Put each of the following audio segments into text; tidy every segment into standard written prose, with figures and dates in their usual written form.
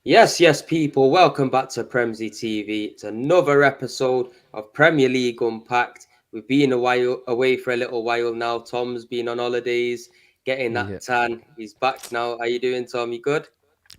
Yes, people, welcome back to Premsy TV. It's another episode of Premier League Unpacked. We've been away for a little while now. Tom's been on holidays, getting Yeah, that tan. He's back now. How you doing, Tom? You good?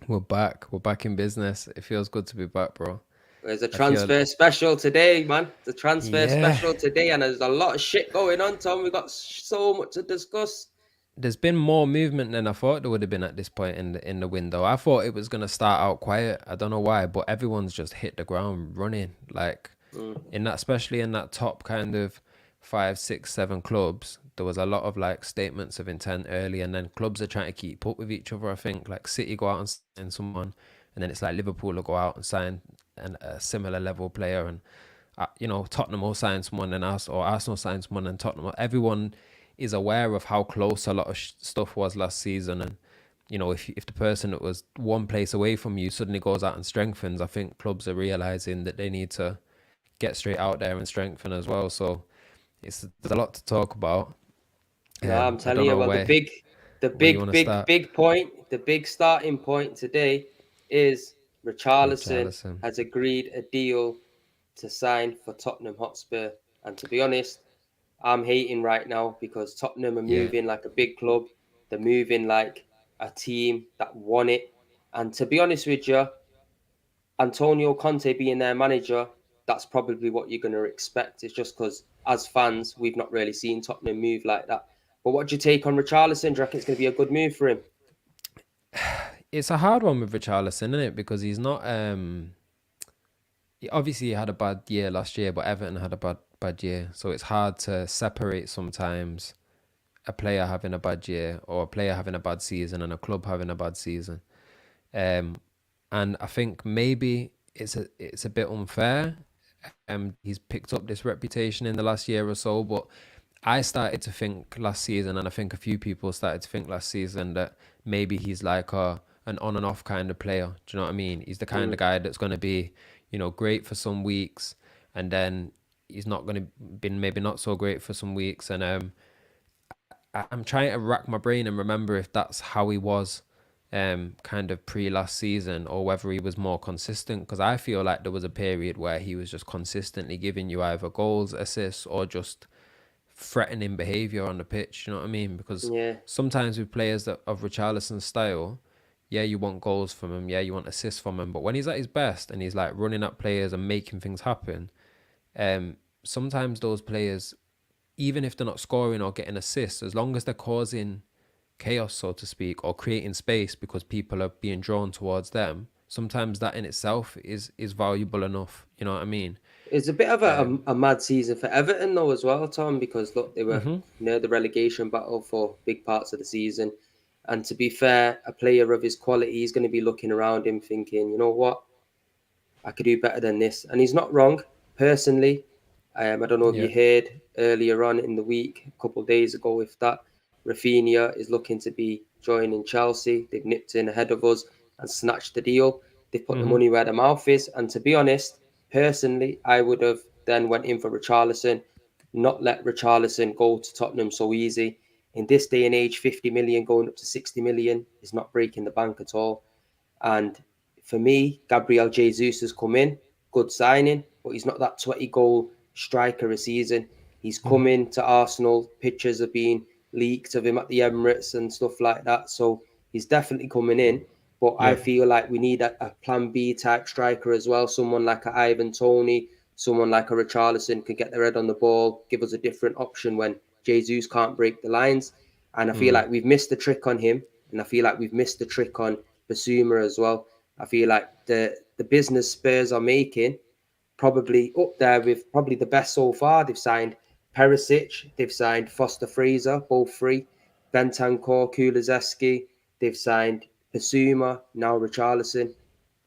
we're back. We're back in business. It feels good to be back, bro. There's a I feel, transfer special today, man. The transfer yeah, special today, and there's a lot of shit going on, Tom. We got so much to discuss. there's been more movement than I thought there would have been at this point in the window. I thought it was gonna start out quiet. I don't know why, but everyone's just hit the ground running. Like Mm. in that, especially in that top kind of five, six, seven clubs, there was a lot of like statements of intent early, and then clubs are trying to keep up with each other. I think like City go out and sign someone, and then it's like Liverpool will go out and sign a similar level player, and Tottenham will sign someone and Arsenal signs someone and Tottenham. Everyone is aware of how close a lot of stuff was last season, and if the person that was one place away from you suddenly goes out and strengthens, I think clubs are realizing that they need to get straight out there and strengthen as well. So there's a lot to talk about. No, I'm I telling don't you, know well, the where big, the where you big, want to big, start. big point, the big starting point today is Richarlison Richarlison. has agreed a deal to sign for Tottenham Hotspur. And to be honest, I'm hating right now because Tottenham are Yeah, moving like a big club. They're moving like a team that won it. And to be honest with you, Antonio Conte being their manager, that's probably what you're going to expect. It's just because, as fans, we've not really seen Tottenham move like that. But what do you take on Richarlison? Do you reckon it's going to be a good move for him? it's a hard one with Richarlison, isn't it? Because he's not. Obviously he had a bad year last year, but Everton had a bad year, so it's hard to separate sometimes a player having a bad year or a player having a bad season and a club having a bad season. Um, and I think maybe it's a bit unfair. He's picked up this reputation in the last year or so, but I started to think last season, and I think a few people started to think last season that maybe he's like an on and off kind of player. Do you know what I mean? He's the kind of Mm. guy that's going to be, great for some weeks, and then he's not going to been maybe not so great for some weeks. And I'm trying to rack my brain and remember if that's how he was kind of pre last season, or whether he was more consistent, because I feel like there was a period where he was just consistently giving you either goals, assists, or just threatening behavior on the pitch. You know what I mean? Because Yeah. sometimes with players that of Richarlison's style, yeah, you want goals from him, yeah, you want assists from him, but when he's at his best and he's like running at players and making things happen, sometimes those players, even if they're not scoring or getting assists, as long as they're causing chaos, so to speak, or creating space because people are being drawn towards them, sometimes that in itself is valuable enough. You know what I mean? It's a bit of Um, a mad season for Everton, though, as well, Tom, because look, they were hmm near the relegation battle for big parts of the season. And to be fair, a player of his quality is going to be looking around him thinking, you know what? I could do better than this. And he's not wrong, personally. I don't know if you Yeah. heard earlier on in the week, a couple of days ago, if that Rafinha is looking to be joining Chelsea. They've nipped in ahead of us and snatched the deal. They've put the hmm money where the mouth is. And to be honest, personally, I would have then went in for Richarlison, not let Richarlison go to Tottenham so easy. In this day and age, 50 million going up to 60 million is not breaking the bank at all. And for me, Gabriel Jesus has come in, good signing, but he's not that 20 goal striker a season. He's come hmm in to Arsenal. Pictures have been leaked of him at the Emirates and stuff like that. So he's definitely coming in. But I Yeah. feel like we need a plan B type striker as well. Someone like a Ivan Toney, someone like a Richarlison could get their head on the ball, give us a different option when Jesus can't break the lines. And I feel Mm. like we've missed the trick on him. And I feel like we've missed the trick on Basuma as well. I feel like the business Spurs are making probably up there with probably the best so far. They've signed Perisic, they've signed Foster Fraser, both three, Bentancur, Kulizeski, they've signed Basuma, now Richarlison.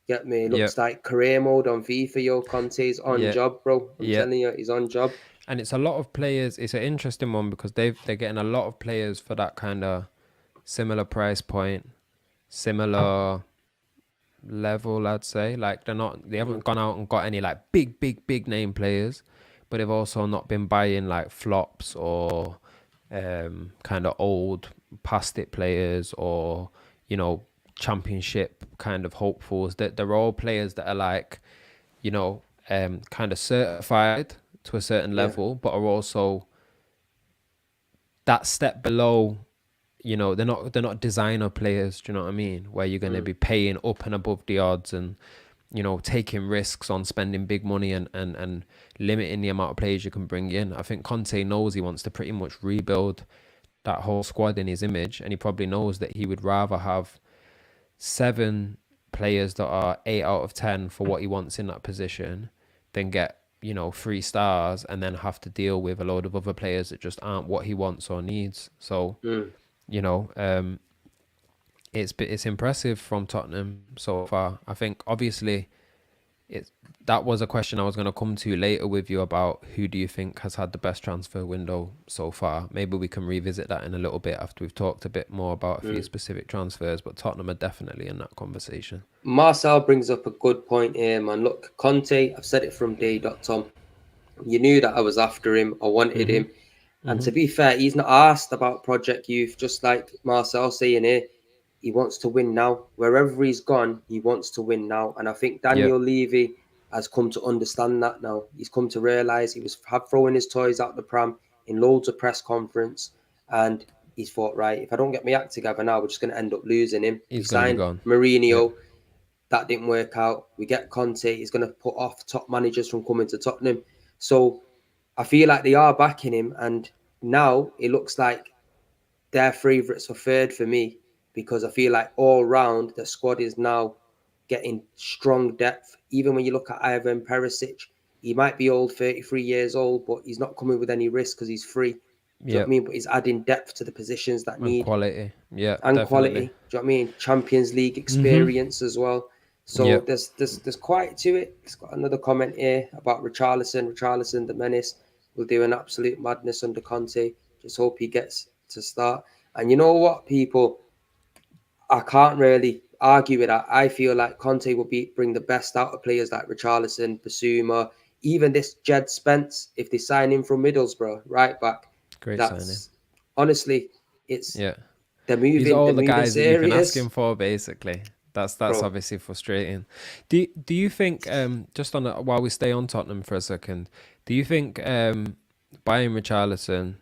Get me, Yeah. looks like career mode on FIFA. Yo, Conte's on Yeah. job, bro. I'm Yeah. telling you, he's on job. And it's a lot of players. It's an interesting one because they're getting a lot of players for that kind of similar price point, similar level, I'd say. Like they Mm. haven't gone out and got any like big name players, but they've also not been buying like flops or kind of old past it players, or you know championship kind of hopefuls. That they're all players that are like, kind of certified to a certain Yeah. level, but are also that step below. They're not designer players. Do you know what I mean? Where you're going to Mm. be paying up and above the odds and taking risks on spending big money and limiting the amount of players you can bring in. I think Conte knows he wants to pretty much rebuild that whole squad in his image, and he probably knows that he would rather have 7 players that are 8 out of 10 for what he wants in that position than get 3 stars and then have to deal with a load of other players that just aren't what he wants or needs. So Mm. you know, it's impressive from Tottenham so far. I think obviously it's that was a question I was going to come to later with you about who do you think has had the best transfer window so far. Maybe we can revisit that in a little bit after we've talked a bit more about a few Mm. specific transfers, but Tottenham are definitely in that conversation. Marcel brings up a good point here, man. Look, Conte, I've said it from day dot, Tom. You knew that I was after him. I wanted Mhm. him. And to Mhm. be fair, he's not asked about Project Youth, just like Marcel saying here. He wants to win now. Wherever he's gone, he wants to win now. And I think Yep. Daniel Levy has come to understand that now. He's come to realise he was throwing his toys out the pram in loads of press conference. And he's thought, right, if I don't get my act together now, we're just going to end up losing him. We He's gonna be signed gone. Yep. Mourinho. That didn't work out. We get Conte. He's going to put off top managers from coming to Tottenham. So I feel like they are backing him. And now it looks like they're favourites for third for me because I feel like all round the squad is now getting strong depth. Even when you look at Ivan Perisic, he might be old, 33 years old, but he's not coming with any risk because he's free. Do you know what I Yep. mean? But he's adding depth to the positions that And need quality. Yeah, and definitely. quality. Do you know what I mean? Champions League Mhm. experience as well. So Yep. there's quite to it. It's got another comment here about Richarlison. Richarlison, the menace, will do an absolute madness under Conte. Just hope he gets to start. And you know what, people? I can't really argue with that. I feel like Conte will bring the best out of players like Richarlison, Basuma, even this Jed Spence. If they sign him from Middlesbrough, right back, Great signing. that's honestly, it's Yeah. they're These are moving. all They're the moving guys that you've been serious, asking for, basically. That's bro. obviously frustrating. Do you think just on while we stay on Tottenham for a second, do you think buying Richarlison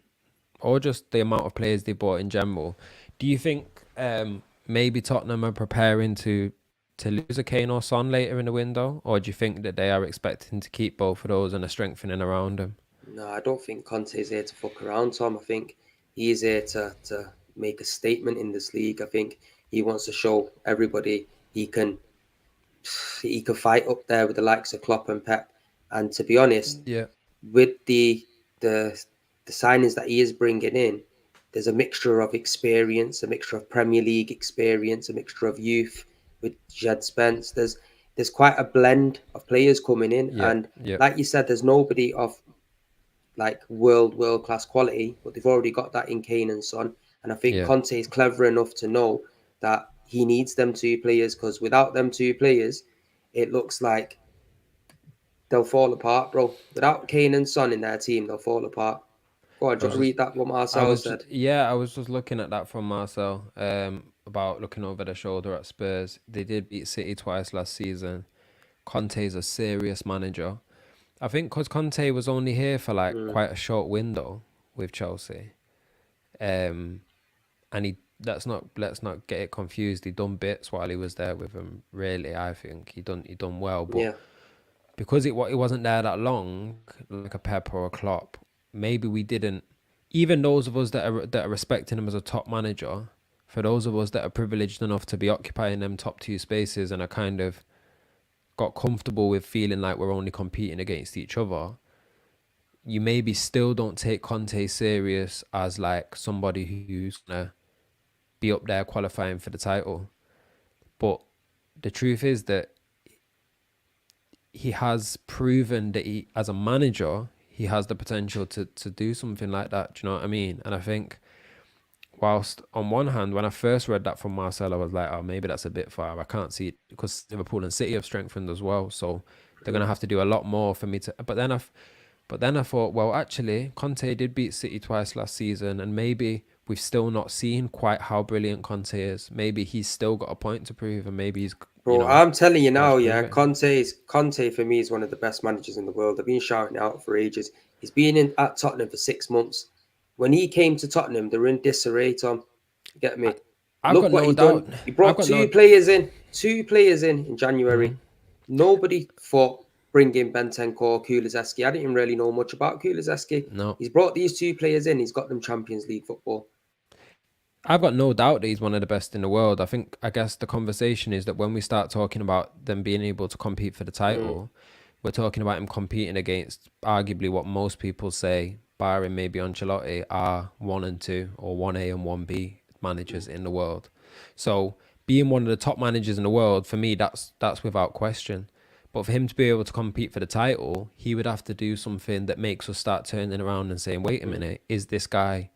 or just the amount of players they bought in general, do you think maybe Tottenham are preparing to lose a Kane or Son later in the window, or do you think that they are expecting to keep both of those and are strengthening around them? No, I don't think Conte's here to fuck around, Tom. I think he's here to make a statement in this league. I think he wants to show everybody he can he can fight up there with the likes of Klopp and Pep. And to be honest, Yeah, with the the signings that he is bringing in, there's a mixture of experience, a mixture of Premier League experience, a mixture of youth with Jed Spence. There's quite a blend of players coming in, yeah, and yeah, like you said, there's nobody of like world class quality, but they've already got that in Kane and Son. And I think yeah. Conte is clever enough to know that he needs them 2 players because without them 2 players, it looks like they'll fall apart, bro. Without Kane and Son in their team, they'll fall apart. Go on, I do you was want to just read that what I Marcel was just, said? yeah, I was just looking at that from Marcel about looking over their shoulder at Spurs. They did beat City twice last season. Conte's a serious manager. I think because Conte was only here for like Mm, quite a short window with Chelsea, um, and let's not get it confused. He done bits while he was there with them. Really, I think he done well, but yeah, because it wasn't there that long, like a Pep or a Klopp, maybe we didn't. Even those of us that are respecting him as a top manager, for those of us that are privileged enough to be occupying them top 2 spaces and are kind of got comfortable with feeling like we're only competing against each other, you maybe still don't take Conte serious as like somebody who's gonna be up there qualifying for the title. But the truth is that he has proven that he, as a manager, he has the potential to do something like that. Do you know what I mean? And I think, whilst on one hand, when I first read that from Marcel, I was like, oh, maybe that's a bit far. I can't see it because Liverpool and City have strengthened as well, so they're gonna mm, have to do a lot more for me to. But then I thought, well, actually, Conte did beat City twice last season, and maybe we've still not seen quite how brilliant Conte is. Maybe he's still got a point to prove, and maybe he's, Bro, I'm telling you got now, to yeah, prove it. Conte for me is one of the best managers in the world. I've been shouting it out for ages. He's been in at Tottenham for 6 months. When he came to Tottenham, they were in disarray, Tom. You get I, me? I've Look got what no he done. doubt. He I've brought got no. two players in January. Nobody thought bringing Bentancur, Kulizeski. I didn't even really know much about Kulizeski. No, He's brought these two players in. He's got them Champions League football. I've got no doubt that he's one of the best in the world. I guess the conversation is that when we start talking about them being able to compete for the Mm, title, we're talking about him competing against arguably what most people say, barring maybe Ancelotti, are 1 and 2 or 1A and 1B managers in the world. So being one of the top managers in the world, for me, that's without question. But for him to be able to compete for the title, he would have to do something that makes us start turning around and saying, wait a mm. minute, is this guy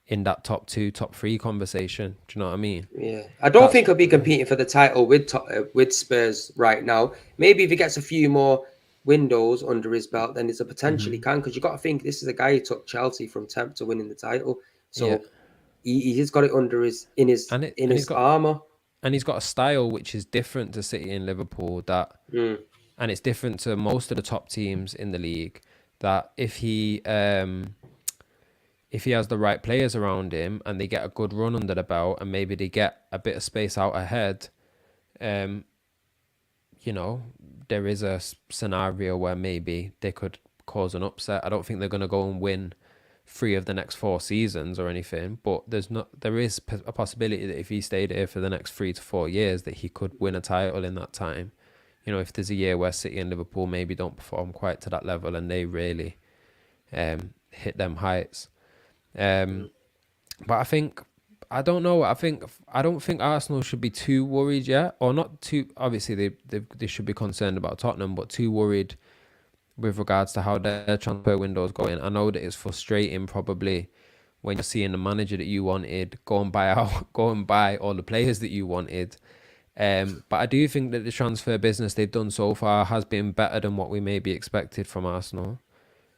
in that top two, top three conversation? Do you know what I mean? Yeah, I don't That's think he'll be competing for the title with Spurs right now. Maybe if he gets a few more windows under his belt, then there's a potential he can. Because you got to think this is a guy who took Chelsea from 10th to winning the title, yeah, so he's got it under his in and he's his got armor. a style which is different to City and Liverpool, that, Mm, and it's different to most of the top teams in the league, that if he has the right players around him and they get a good run under the belt and maybe they get a bit of space out ahead, um, you know, there is a scenario where maybe they could cause an upset. I don't think they're going to go and win 3 of the next 4 seasons or anything, but there is a possibility that if he stayed here for the next 3 to 4 years, that he could win a title in that time. You know, if there's a year where City and Liverpool maybe don't perform quite to that level and they really hit them heights. mm, Um, but I don't think Arsenal should be too worried yet, or not too. Obviously, they should be concerned about Tottenham, but too worried with regards to how their transfer window is going. I know that it's frustrating, probably, when you're seeing the manager that you wanted go and buy out, go and buy all the players that you wanted. But I do think that the transfer business they've done so far has been better than what we maybe expected from Arsenal.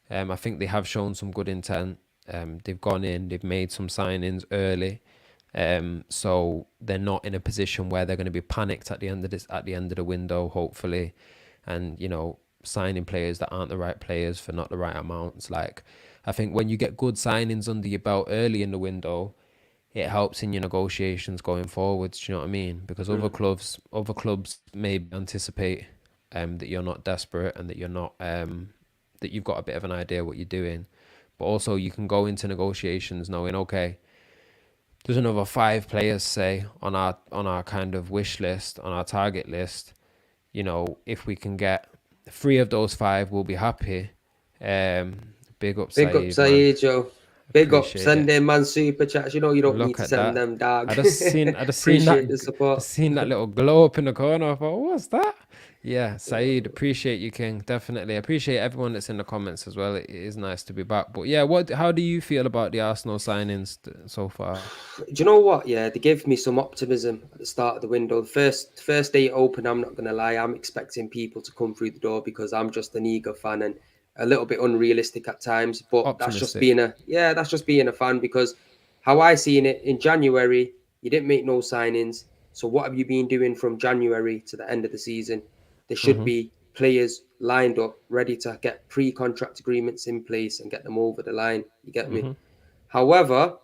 I think they have shown some good intent. They've gone in, they've made some signings early. So they're not in a position where they're going to be panicked at the end of the window, hopefully, and signing players that aren't the right players for not the right amounts. Like, I think when you get good signings under your belt early in the window, it helps in your negotiations going forwards. Do you know what I mean? Because mm. other clubs maybe anticipate that you're not desperate and that you're not that you've got a bit of an idea what you're doing. But also you can go into negotiations knowing, okay, there's another 5 players, say, on our kind of wish list, on our target list. If we can get 3 of those 5, we'll be happy. Big up Big up Saeed, man. Saeed, Joe. Big up Appreciate it. Sunday man super chats. You know you don't need Look to at send that. them, dog. I just seen that, Appreciate the support. just seen that little glow up in the corner. I thought, what's that? Yeah, Saeed, appreciate you, King. Definitely appreciate everyone that's in the comments as well. It is nice to be back. But yeah, how do you feel about the Arsenal signings so far? Do you know what? Yeah, they gave me some optimism at the start of the window. The first day it opened, I'm not gonna lie, I'm expecting people to come through the door because I'm just an eager fan and a little bit unrealistic at times. But Optimistic. that's just being a fan because how I seen it in January, you didn't make no signings. So what have you been doing from January to the end of the season? There should Mhm. be players lined up, ready to get pre-contract agreements in place and get them over the line. You get me? Mhm. However,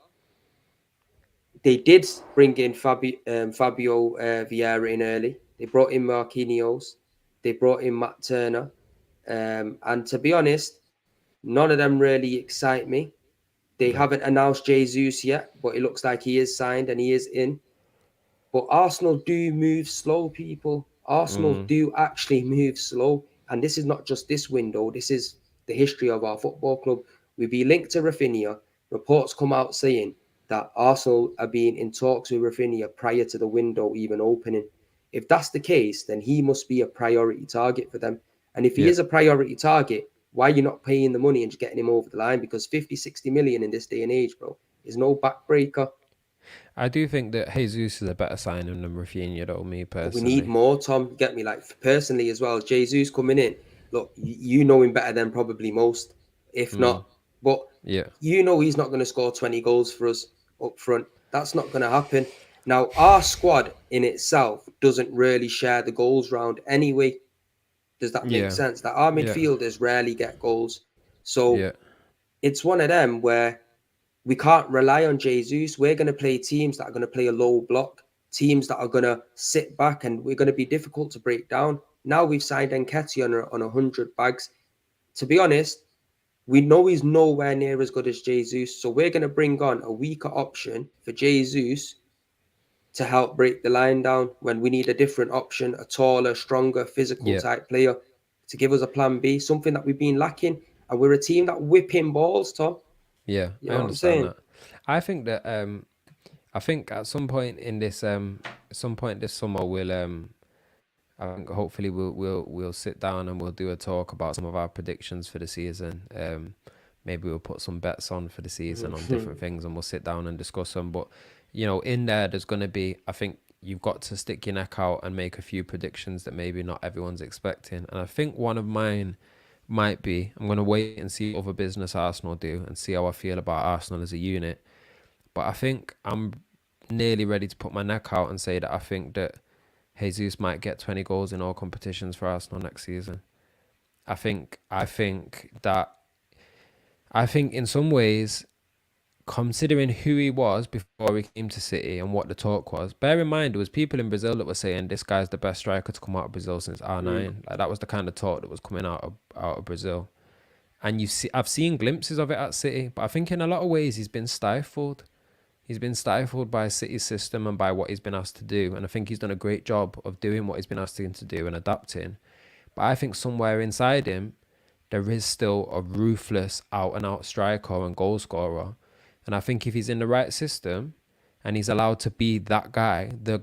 they did bring in Fabio Vieira in early. They brought in Marquinhos. They brought in Matt Turner. And to be honest, none of them really excite me. They No. haven't announced Jesus yet, but it looks like he is signed and he is in. But Arsenal do move slow, people. Arsenal Mm. do actually move slow. And this is not just this window, this is the history of our football club. We be linked to Rafinha. Reports come out saying that Arsenal are being in talks with Rafinha prior to the window even opening. If that's the case, then he must be a priority target for them. And if he Yeah. is a priority target, why are you not paying the money and just getting him over the line? Because 50, 60 million in this day and age, bro, is no backbreaker. I do think that Jesus is a better signing than Rafinha, though, me But we need personally. more, Tom. You get me? Like personally as well, Jesus coming in. Look, you know him better than probably most, if Mm. not. But Yeah. you know he's not going to score 20 goals for us up front. That's not going to happen. Now, our squad in itself doesn't really share the goals round anyway. Does that make Yeah. sense? That our Yeah. midfielders rarely get goals. So Yeah. it's one of them where we can't rely on Jesus. We're going to play teams that are going to play a low block, teams that are going to sit back, and we're going to be difficult to break down. Now we've signed Nketiah on 100 bags. To be honest, we know he's nowhere near as good as Jesus, so we're going to bring on a weaker option for Jesus to help break the line down when we need a different option, a taller, stronger, physical Yeah. type player to give us a plan B, something that we've been lacking. And we're a team that whipping balls, Tom. Yeah. You I know what I'm understand saying? that. I think that I think at some point this summer I think hopefully we'll sit down and we'll do a talk about some of our predictions for the season. Maybe we'll put some bets on for the season on different things, and we'll sit down and discuss them. But in there's going to be, I think you've got to stick your neck out and make a few predictions that maybe not everyone's expecting. And I think one of mine might be, I'm going to wait and see what other business Arsenal do and see how I feel about Arsenal as a unit. But I think I'm nearly ready to put my neck out and say that I think that Jesus might get 20 goals in all competitions for Arsenal next season. I think in some ways, considering who he was before he came to City and what the talk was, bear in mind there was people in Brazil that were saying this guy's the best striker to come out of Brazil since R9. Like that was the kind of talk that was coming out of Brazil. And I've seen glimpses of it at City, but I think in a lot of ways he's been stifled. He's been stifled by City's system and by what he's been asked to do. And I think he's done a great job of doing what he's been asked to do and adapting. But I think somewhere inside him, there is still a ruthless out and out striker and goal scorer. And I think if he's in the right system and he's allowed to be that guy, the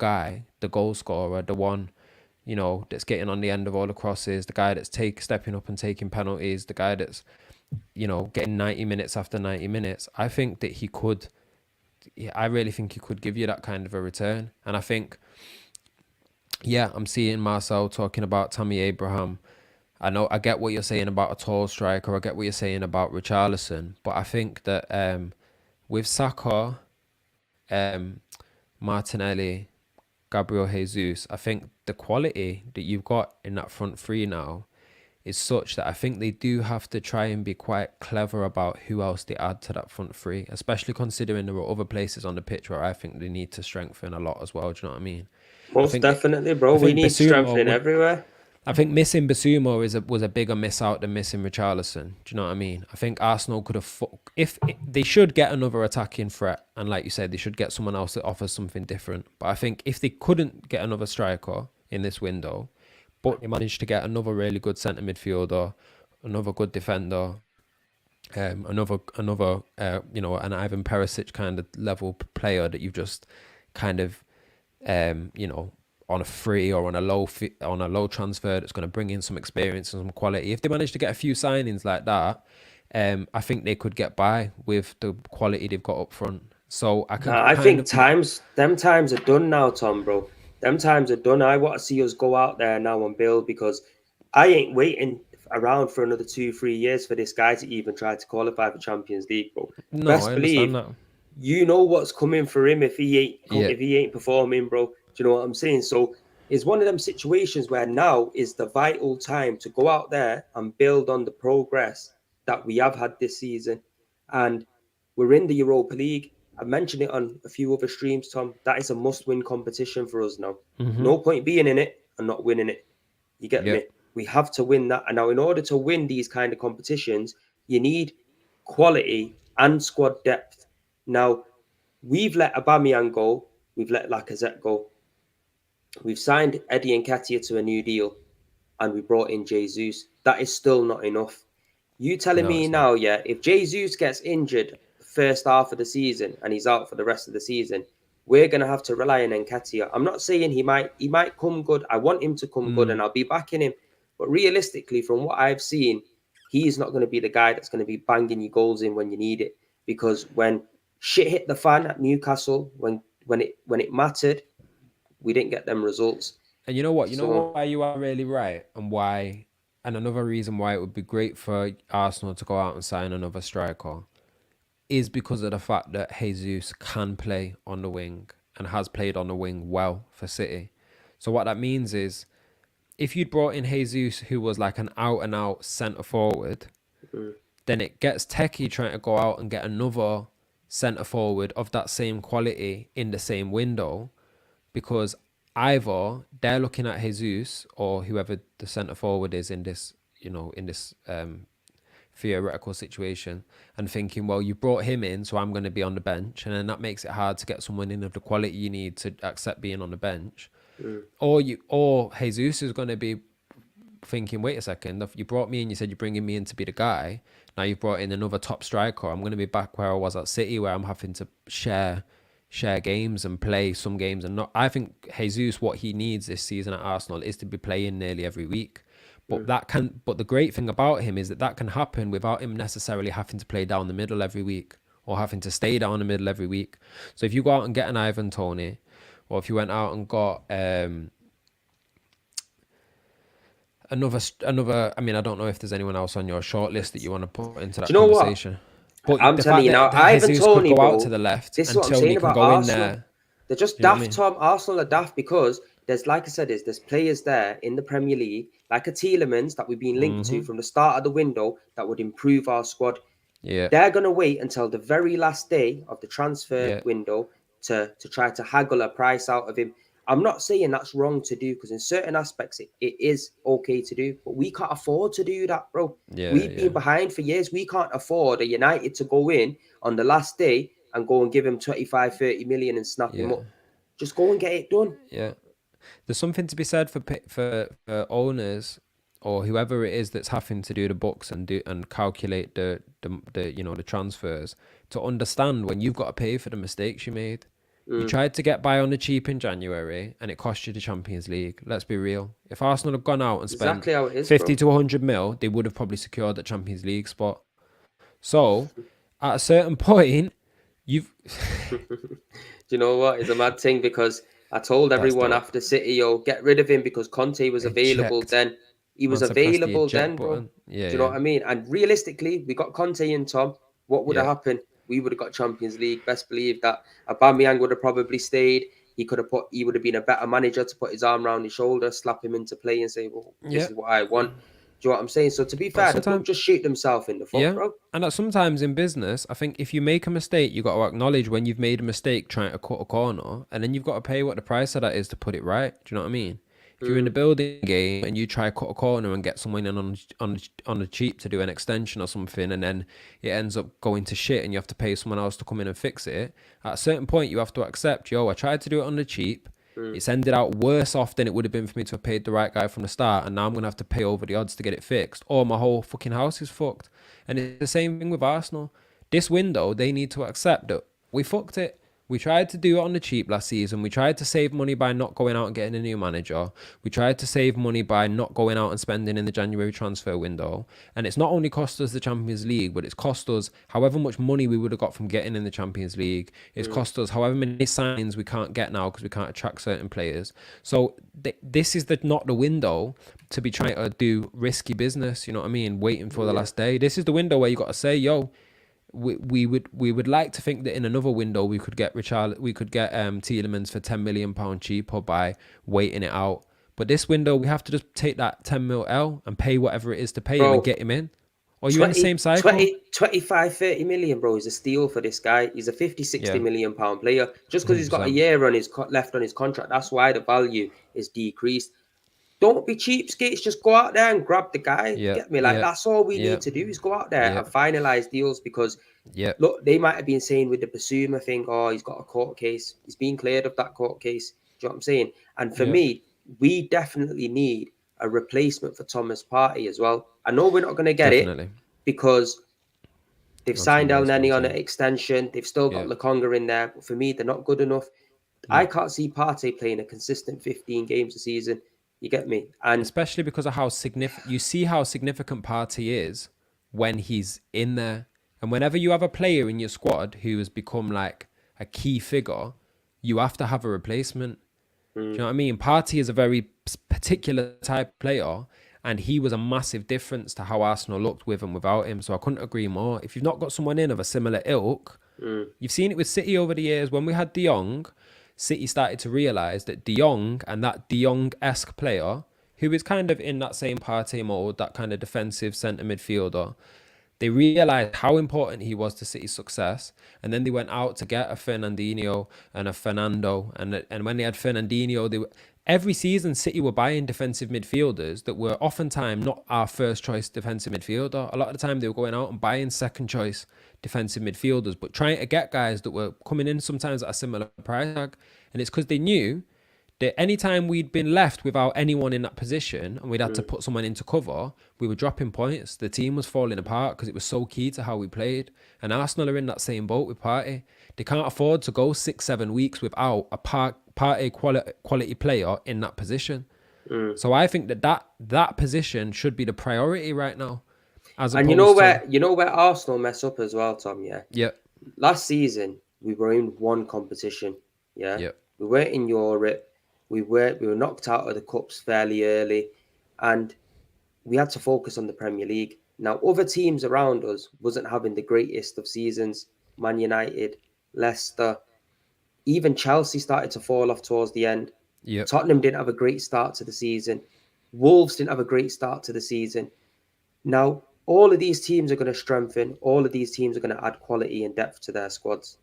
goal scorer, the one, that's getting on the end of all the crosses, the guy that's stepping up and taking penalties, the guy that's, getting 90 minutes after 90 minutes, I really think he could give you that kind of a return. And I think, I'm seeing Marcel talking about Tammy Abraham. I get what you're saying about a tall striker. I get what you're saying about Richarlison. But I think that with Saka, Martinelli, Gabriel Jesus, I think the quality that you've got in that front three now is such that I think they do have to try and be quite clever about who else they add to that front three, especially considering there are other places on the pitch where I think they need to strengthen a lot as well. Do you know what I mean? I Most think definitely, bro. I We think need strengthening Basuma everywhere. I think missing Basuma was a bigger miss out than missing Richarlison. Do you know what I mean? I think Arsenal could have, if they should get another attacking threat, and like you said, they should get someone else that offers something different. But I think if they couldn't get another striker in this window, but they managed to get another really good centre midfielder, another good defender, an Ivan Perisic kind of level player that you've just kind of, on a free or on a low transfer that's going to bring in some experience and some quality. If they manage to get a few signings like that, I think they could get by with the quality they've got up front. So I can I kind think of, them times are done now, Tom, bro. Them times are done. I want to see us go out there now and build because I ain't waiting around for another 2, 3 years for this guy to even try to qualify for Champions League, bro. no, Best I understand believe that. you know what's coming for him Yeah. if he ain't performing, bro. Do you know what I'm saying? So it's one of them situations where now is the vital time to go out there and build on the progress that we have had this season. And we're in the Europa League. I mentioned it on a few other streams, Tom. That is a must-win competition for us now. Mm-hmm. No point being in it and not winning it. You get Yeah. me? We have to win that. And now, in order to win these kind of competitions, you need quality and squad depth. Now, we've let Aubameyang go. We've let Lacazette go. We've signed Eddie and Nketiah to a new deal, and we brought in Jesus. That is still not enough. You telling No, me it's not. now, yeah, if Jesus gets injured the first half of the season and he's out for the rest of the season, we're gonna have to rely on Nketiah. I'm not saying he might come good. I want him to come good, and I'll be backing him. But realistically, from what I've seen, he's not going to be the guy that's going to be banging your goals in when you need it. Because when shit hit the fan at Newcastle, when it mattered, we didn't get them results. And you know what? You know So why you are really right, and another reason why it would be great for Arsenal to go out and sign another striker is because of the fact that Jesus can play on the wing and has played on the wing well for City. So what that means is, if you'd brought in Jesus, who was like an out-and-out centre forward, Mm. then it gets techie trying to go out and get another centre forward of that same quality in the same window, because either they're looking at Jesus or whoever the centre forward is in this, in this theoretical situation, and thinking, well, you brought him in, so I'm going to be on the bench, and then that makes it hard to get someone in of the quality you need to accept being on the bench. Mm. Or Jesus is going to be thinking, wait a second, you brought me in, you said you're bringing me in to be the guy. Now you've brought in another top striker. I'm going to be back where I was at City, where I'm having to share games and play some games and not. I think Jesus, what he needs this season at Arsenal is to be playing nearly every week. But but the great thing about him is that can happen without him necessarily having to play down the middle every week or having to stay down the middle every week. So if you go out and get an Ivan Toney, or if you went out and got another. I mean, I don't know if there's anyone else on your short list that you want to put into Do that you know what? conversation. But I'm the telling fact you now, that Ivan Jesus could Toney, go out bro. to the left This is and what I'm Tony saying can about go in Arsenal. there. They're just You know what I daft, mean? Tom. Arsenal are daft because like I said, there's players there in the Premier League, like a Tielemans that we've been linked to from the start of the window, that would improve our squad. Yeah, They're going to wait until the very last day of the transfer yeah, window to try to haggle a price out of him. I'm not saying that's wrong to do, because in certain aspects it is okay to do, but we can't afford to do that, bro. yeah, We've yeah, been behind for years. We can't afford a United to go in on the last day and go and give him 25, 30 million and snap him yeah, up. Just go and get it done. yeah. There's something to be said for owners or whoever it is that's having to do the books and calculate the transfers, to understand when you've got to pay for the mistakes you made. You tried to get by on the cheap in January and it cost you the Champions League. Let's be real. If Arsenal had gone out and spent Exactly how it is, 50 bro. to 100 mil, they would have probably secured the Champions League spot. So, at a certain point, you've... Do you know what? It's a mad thing, because I told That's everyone dope. after City, yo, get rid of him, because Conte was available Eject. then. He was Man said press the available eject then, bro. button. Yeah, Do you know yeah. what I mean? And realistically, we got Conte in, Tom. What would have Yeah. happened? We would have got Champions League. Best believe that. Aubameyang would have probably stayed. He would have been a better manager to put his arm around his shoulder, slap him into play, and say, well, this Yeah. is what I want. Do you know what I'm saying? So to be But fair, the club sometimes, just shoot themselves in the foot, yeah. bro. And that sometimes in business, I think if you make a mistake, you got to acknowledge when you've made a mistake trying to cut a corner, and then you've got to pay what the price of that is to put it right. Do you know what I mean? If you're in the building game and you try to cut a corner and get someone in on the cheap to do an extension or something, and then it ends up going to shit and you have to pay someone else to come in and fix it, at a certain point you have to accept, yo, I tried to do it on the cheap. It's ended out worse off than it would have been for me to have paid the right guy from the start, and now I'm going to have to pay over the odds to get it fixed, or my whole fucking house is fucked. And it's the same thing with Arsenal. This window, they need to accept that we fucked it. We tried to do it on the cheap last season. We tried to save money by not going out and getting a new manager. We tried to save money by not going out and spending in the January transfer window. And it's not only cost us the Champions League, but it's cost us however much money we would have got from getting in the Champions League. It's cost us however many signings we can't get now because we can't attract certain players. So this is not the window to be trying to do risky business, you know what I mean? Waiting for the last day. This is the window where you got to say, yo, we would like to think that in another window we could get Tielemans for £10 million cheaper by waiting it out. But this window we have to just take that 10 mil L and pay whatever it is to pay him and get him in. Or are you in the same cycle? 25, 30 million, bro, is a steal for this guy. He's a 50, 60 million pound player. Just because he's got a 100%. year on his left on his contract, that's why the value is decreased. Don't be cheapskates. Just go out there and grab the guy. Yeah, Get me? Like, yeah, that's all we yeah, need to do is go out there yeah, and finalize deals, because yeah, look, they might have been saying with the Basuma thing, oh, he's got a court case. He's been cleared of that court case. Do you know what I'm saying? And for yeah. me, we definitely need a replacement for Thomas Partey as well. I know we're not going to get it Definitely. because they've That's signed El somebody's Neni gone on to. an extension. They've still got Yeah, Lokonga in there. But for me, they're not good enough. I yeah. can't see Partey playing a consistent 15 games a season. You get me? And Especially because of how significant, you see how significant Partey is when he's in there. And whenever you have a player in your squad who has become like a key figure, you have to have a replacement. Do you know what I mean? Partey is a very particular type of player, And he was a massive difference to how Arsenal looked with and without him. So I couldn't agree more. If you've not got someone in of a similar ilk, you've seen it with City over the years. When we had De Jong, City started to realise that De Jong and that De Jong-esque player, who is kind of in that same Partey mode, that kind of defensive centre midfielder, they realised how important he was to City's success, and then they went out to get a Fernandinho and a Fernando, and when they had Fernandinho, every season City were buying defensive midfielders that were oftentimes not our first choice defensive midfielder. A lot of the time they were going out and buying second choice defensive midfielders, but trying to get guys that were coming in sometimes at a similar price tag, and it's because they knew that anytime we'd been left without anyone in that position and we'd had to put someone into cover, we were dropping points. The team was falling apart because it was so key to how we played. And Arsenal are in that same boat with Partey. They can't afford to go 6-7 weeks without a Partey quality player in that position. So I think that position should be the priority right now. As And you know where Arsenal mess up as well, Tom. Yeah. Yep. Last season we were in one competition. Yeah. Yep. We weren't in Europe. We were knocked out of the cups fairly early, and we had to focus on the Premier League. Now, other teams around us wasn't having the greatest of seasons. Man United, Leicester, even Chelsea started to fall off towards the end. Yep. Tottenham didn't have a great start to the season. Wolves didn't have a great start to the season. Now, all of these teams are going to strengthen. All of these teams are going to add quality and depth to their squads.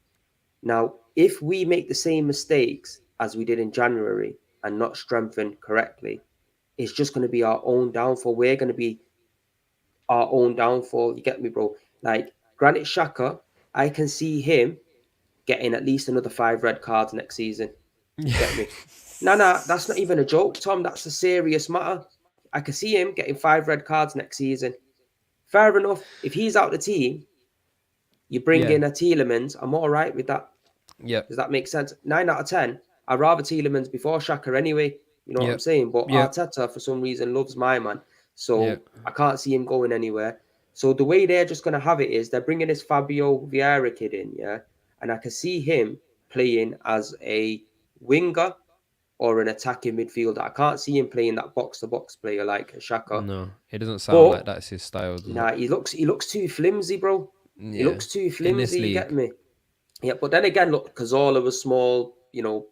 Now, if we make the same mistakes as we did in January and not strengthen correctly, it's just going to be our own downfall. We're going to be our own downfall. You get me, bro? Like Granit Xhaka, I can see him getting at least another 5 red cards next season. You get me? No, that's not even a joke, Tom. That's a serious matter. I can see him getting 5 red cards next season. Fair enough. If he's out the team, you bring in a Tielemans. I'm all right with that. Yep. Does that make sense? 9 out of 10. I'd rather Tielemans before Xhaka anyway. You know what I'm saying? But Arteta, for some reason, loves my man. So I can't see him going anywhere. So the way they're just going to have it is they're bringing this Fabio Vieira kid in, yeah? And I can see him playing as a winger or an attacking midfielder. I can't see him playing that box-to-box player like Xhaka. No, it doesn't sound like that's his style. Nah, he looks too flimsy, bro. Yeah. He looks too flimsy, you get me? Yeah, but then again, look, Cazorla was small,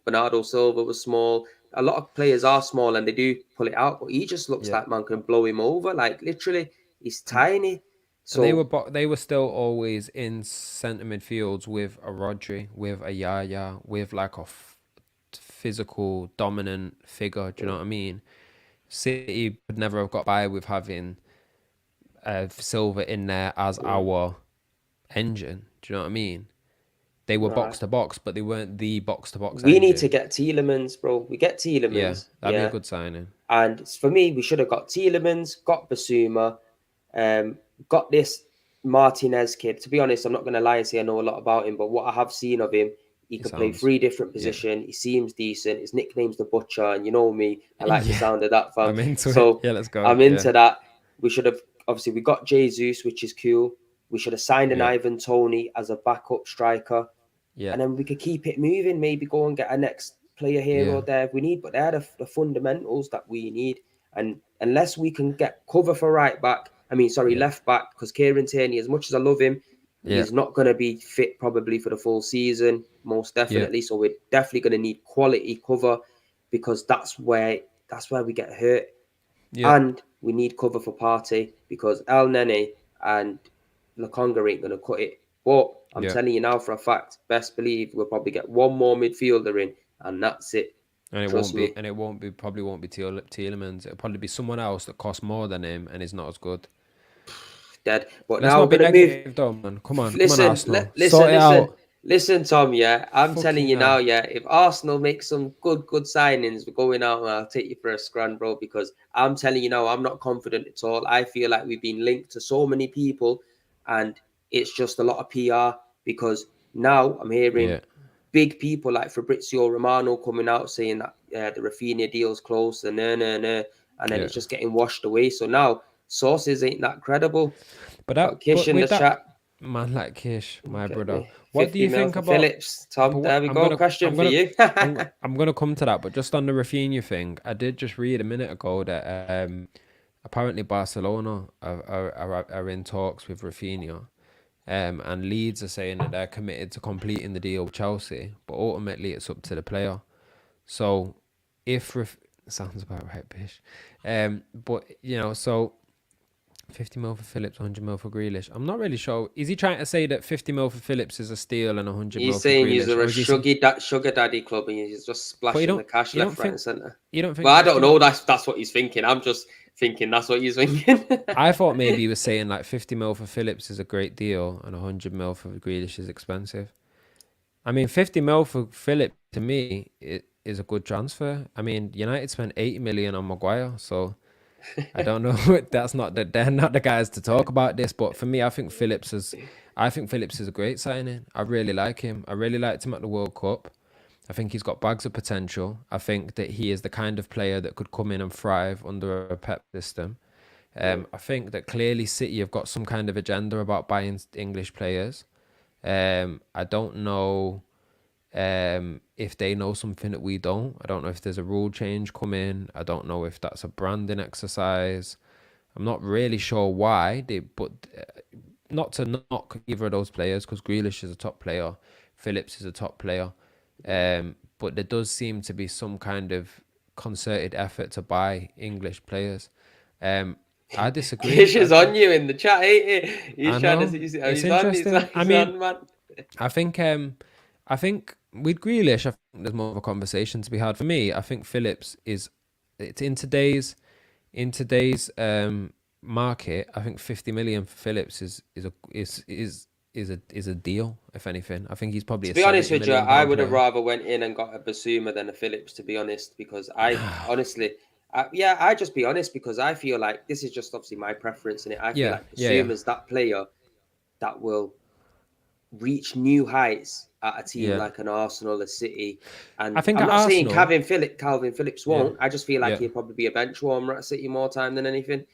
Bernardo Silva was small. A lot of players are small and they do pull it out, but he just looks like man can blow him over. Like literally, he's tiny. So and they were still always in centre midfields with a Rodri, with a Yaya, with like a physical dominant figure. Do you know what I mean? City would never have got by with having Silva in there as our engine. Do you know what I mean? They were box to box, but they weren't the box to box. We need to get Tielemans, bro. We get Tielemans. Yeah, that'd be a good signing. And for me, we should have got Tielemans, got Basuma, got this Martinez kid. To be honest, I'm not going to lie and say I know a lot about him, but what I have seen of him, he can play 3 different positions. He seems decent. His nickname's the Butcher, and you know me, I like the sound of that, fam. I'm into it. Yeah, let's go. I'm into that. We should have, obviously, we got Jesus, which is cool. We should have signed an Ivan Toney as a backup striker. Yeah. And then we could keep it moving, maybe go and get a next player here or there if we need. But they're the fundamentals that we need. And unless we can get cover for left back, because Kieran Tierney, as much as I love him, he's not going to be fit probably for the full season, most definitely. So we're definitely going to need quality cover because that's where we get hurt. Yeah. And we need cover for Partey because El Nene and Lokonga ain't going to cut it. But I'm telling you now for a fact, best believe we'll probably get one more midfielder in, and that's it. And it won't be Tielemans. It'll probably be someone else that costs more than him and is not as good. Dead. But let's now not be negative, though, man. Come on, Arsenal. Listen, Tom. Yeah, I'm telling you now. Yeah, if Arsenal make some good signings, we're going out and I'll take you for a scran, bro. Because I'm telling you now, I'm not confident at all. I feel like we've been linked to so many people, and it's just a lot of PR because now I'm hearing big people like Fabrizio Romano coming out saying that the Rafinha deal's close and and then it's just getting washed away. So now sources ain't that credible. But Kish in the chat. Man like Kish, my brother. What do you think about Phillips? Tom, there we go. Question for you. I'm going to come to that, but just on the Rafinha thing, I did just read a minute ago that apparently Barcelona are in talks with Rafinha. And Leeds are saying that they're committed to completing the deal with Chelsea, but ultimately it's up to the player. So if sounds about right, Bish. But so 50 mil for Phillips, 100 mil for Grealish. I'm not really sure. Is he trying to say that 50 mil for Phillips is a steal and 100 mil He's for saying Grealish, you're a or is he saying? sugar daddy club and you're just But splashing the cash you don't left, right, think and centre. you don't think Well, I don't 50? know. That's what he's thinking. I'm just thinking that's what he's thinking. I thought maybe he was saying like 50 mil for Phillips is a great deal and 100 mil for Grealish is expensive. I mean, 50 mil for Phillips to me it is a good transfer. I mean, United spent 80 million on Maguire, so I don't know. That's not that they're not the guys to talk about this, but for me, I think Phillips is a great signing. I really like him. I really liked him at the World Cup. I think he's got bags of potential. I think that he is the kind of player that could come in and thrive under a Pep system. I think that clearly City have got some kind of agenda about buying English players. I don't know if they know something that we don't. I don't know if there's a rule change coming. I don't know if that's a branding exercise. I'm not really sure why but not to knock either of those players because Grealish is a top player, Phillips is a top player, but there does seem to be some kind of concerted effort to buy English players. I disagree. Kish is on you in the chat, ain't he? I He's trying to know see. He's it's on. He's on. interesting. I He's mean, on, man. I think with Grealish, I think there's more of a conversation to be had. For me, I think Phillips is it's in today's market. I think 50 million for Phillips is a deal. If anything, I think he's probably To a be honest 70 with you, million I pound would have player. rather went in and got a Basuma than a Phillips. To be honest, because I honestly, I just be honest because I feel like this is just obviously my preference in it. I feel Yeah, like yeah, yeah, Basuma's that player that will reach new heights at a team yeah. like an Arsenal, a City. I And think I'm at not saying Arsenal, Calvin Phillips yeah, won't. I just feel like yeah. he'll probably be a bench warmer at City more time than anything.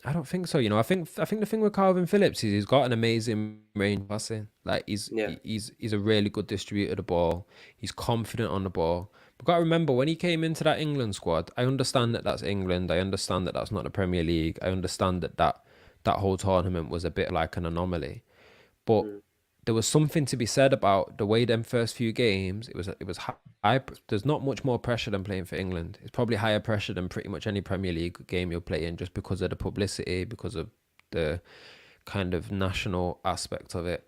I don't think so. I think the thing with Calvin Phillips is he's got an amazing range of passing. Like Yeah. he's a really good distributor of the ball. He's confident on the ball. But got to remember when he came into that England squad. I understand that that's England. I understand that that's not the Premier League. I understand that whole tournament was a bit like an anomaly. But Mm. there was something to be said about the way them first few games. It was high. There's not much more pressure than playing for England. It's probably higher pressure than pretty much any Premier League game you'll play in, just because of the publicity, because of the kind of national aspect of it.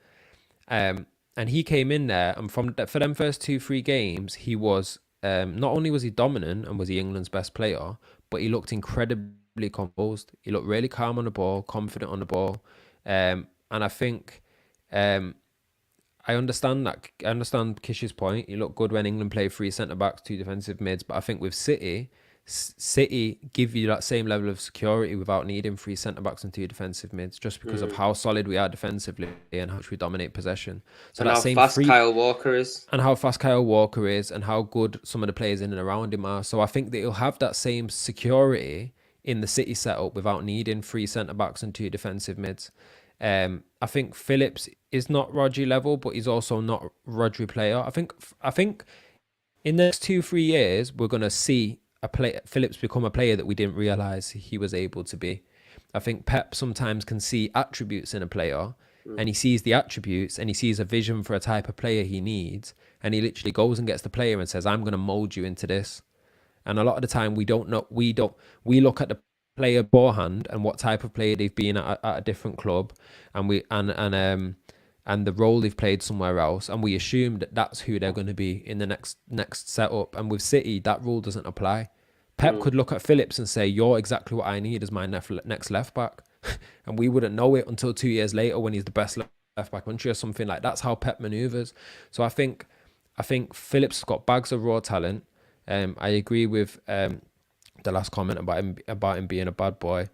And he came in there, and for them first 2-3 games, he was not only was he dominant and was he England's best player, but he looked incredibly composed. He looked really calm on the ball, confident on the ball, and I think. I understand that. I understand Kish's point. He looked good when England played three centre backs, two defensive mids. But I think with City give you that same level of security without needing three centre backs and two defensive mids, just because of Mm. how solid we are defensively and how much we dominate possession. So And that how same fast free Kyle Walker is. and how fast Kyle Walker is and how good some of the players in and around him are. So I think that he'll have that same security in the City setup without needing three centre backs and two defensive mids. I think Phillips is not Rodri level, but he's also not Rodri player. I think in the next 2-3 years we're gonna see Phillips become a player that we didn't realize he was able to be. I think Pep sometimes can see attributes in a player, Mm. and he sees the attributes and he sees a vision for a type of player he needs, and he literally goes and gets the player and says, "I'm gonna mold you into this." And a lot of the time we don't know. We look at the player beforehand and what type of player they've been at a different club, and and the role they've played somewhere else, and we assume that that's who they're going to be in the next setup. And with City, that rule doesn't apply. Pep Mm. could look at Phillips and say, "You're exactly what I need as my next left back," and we wouldn't know it until 2 years later when he's the best left back country or something like that. That's how Pep maneuvers. So I think Phillips has got bags of raw talent. I agree with the last comment about him being a bad boy,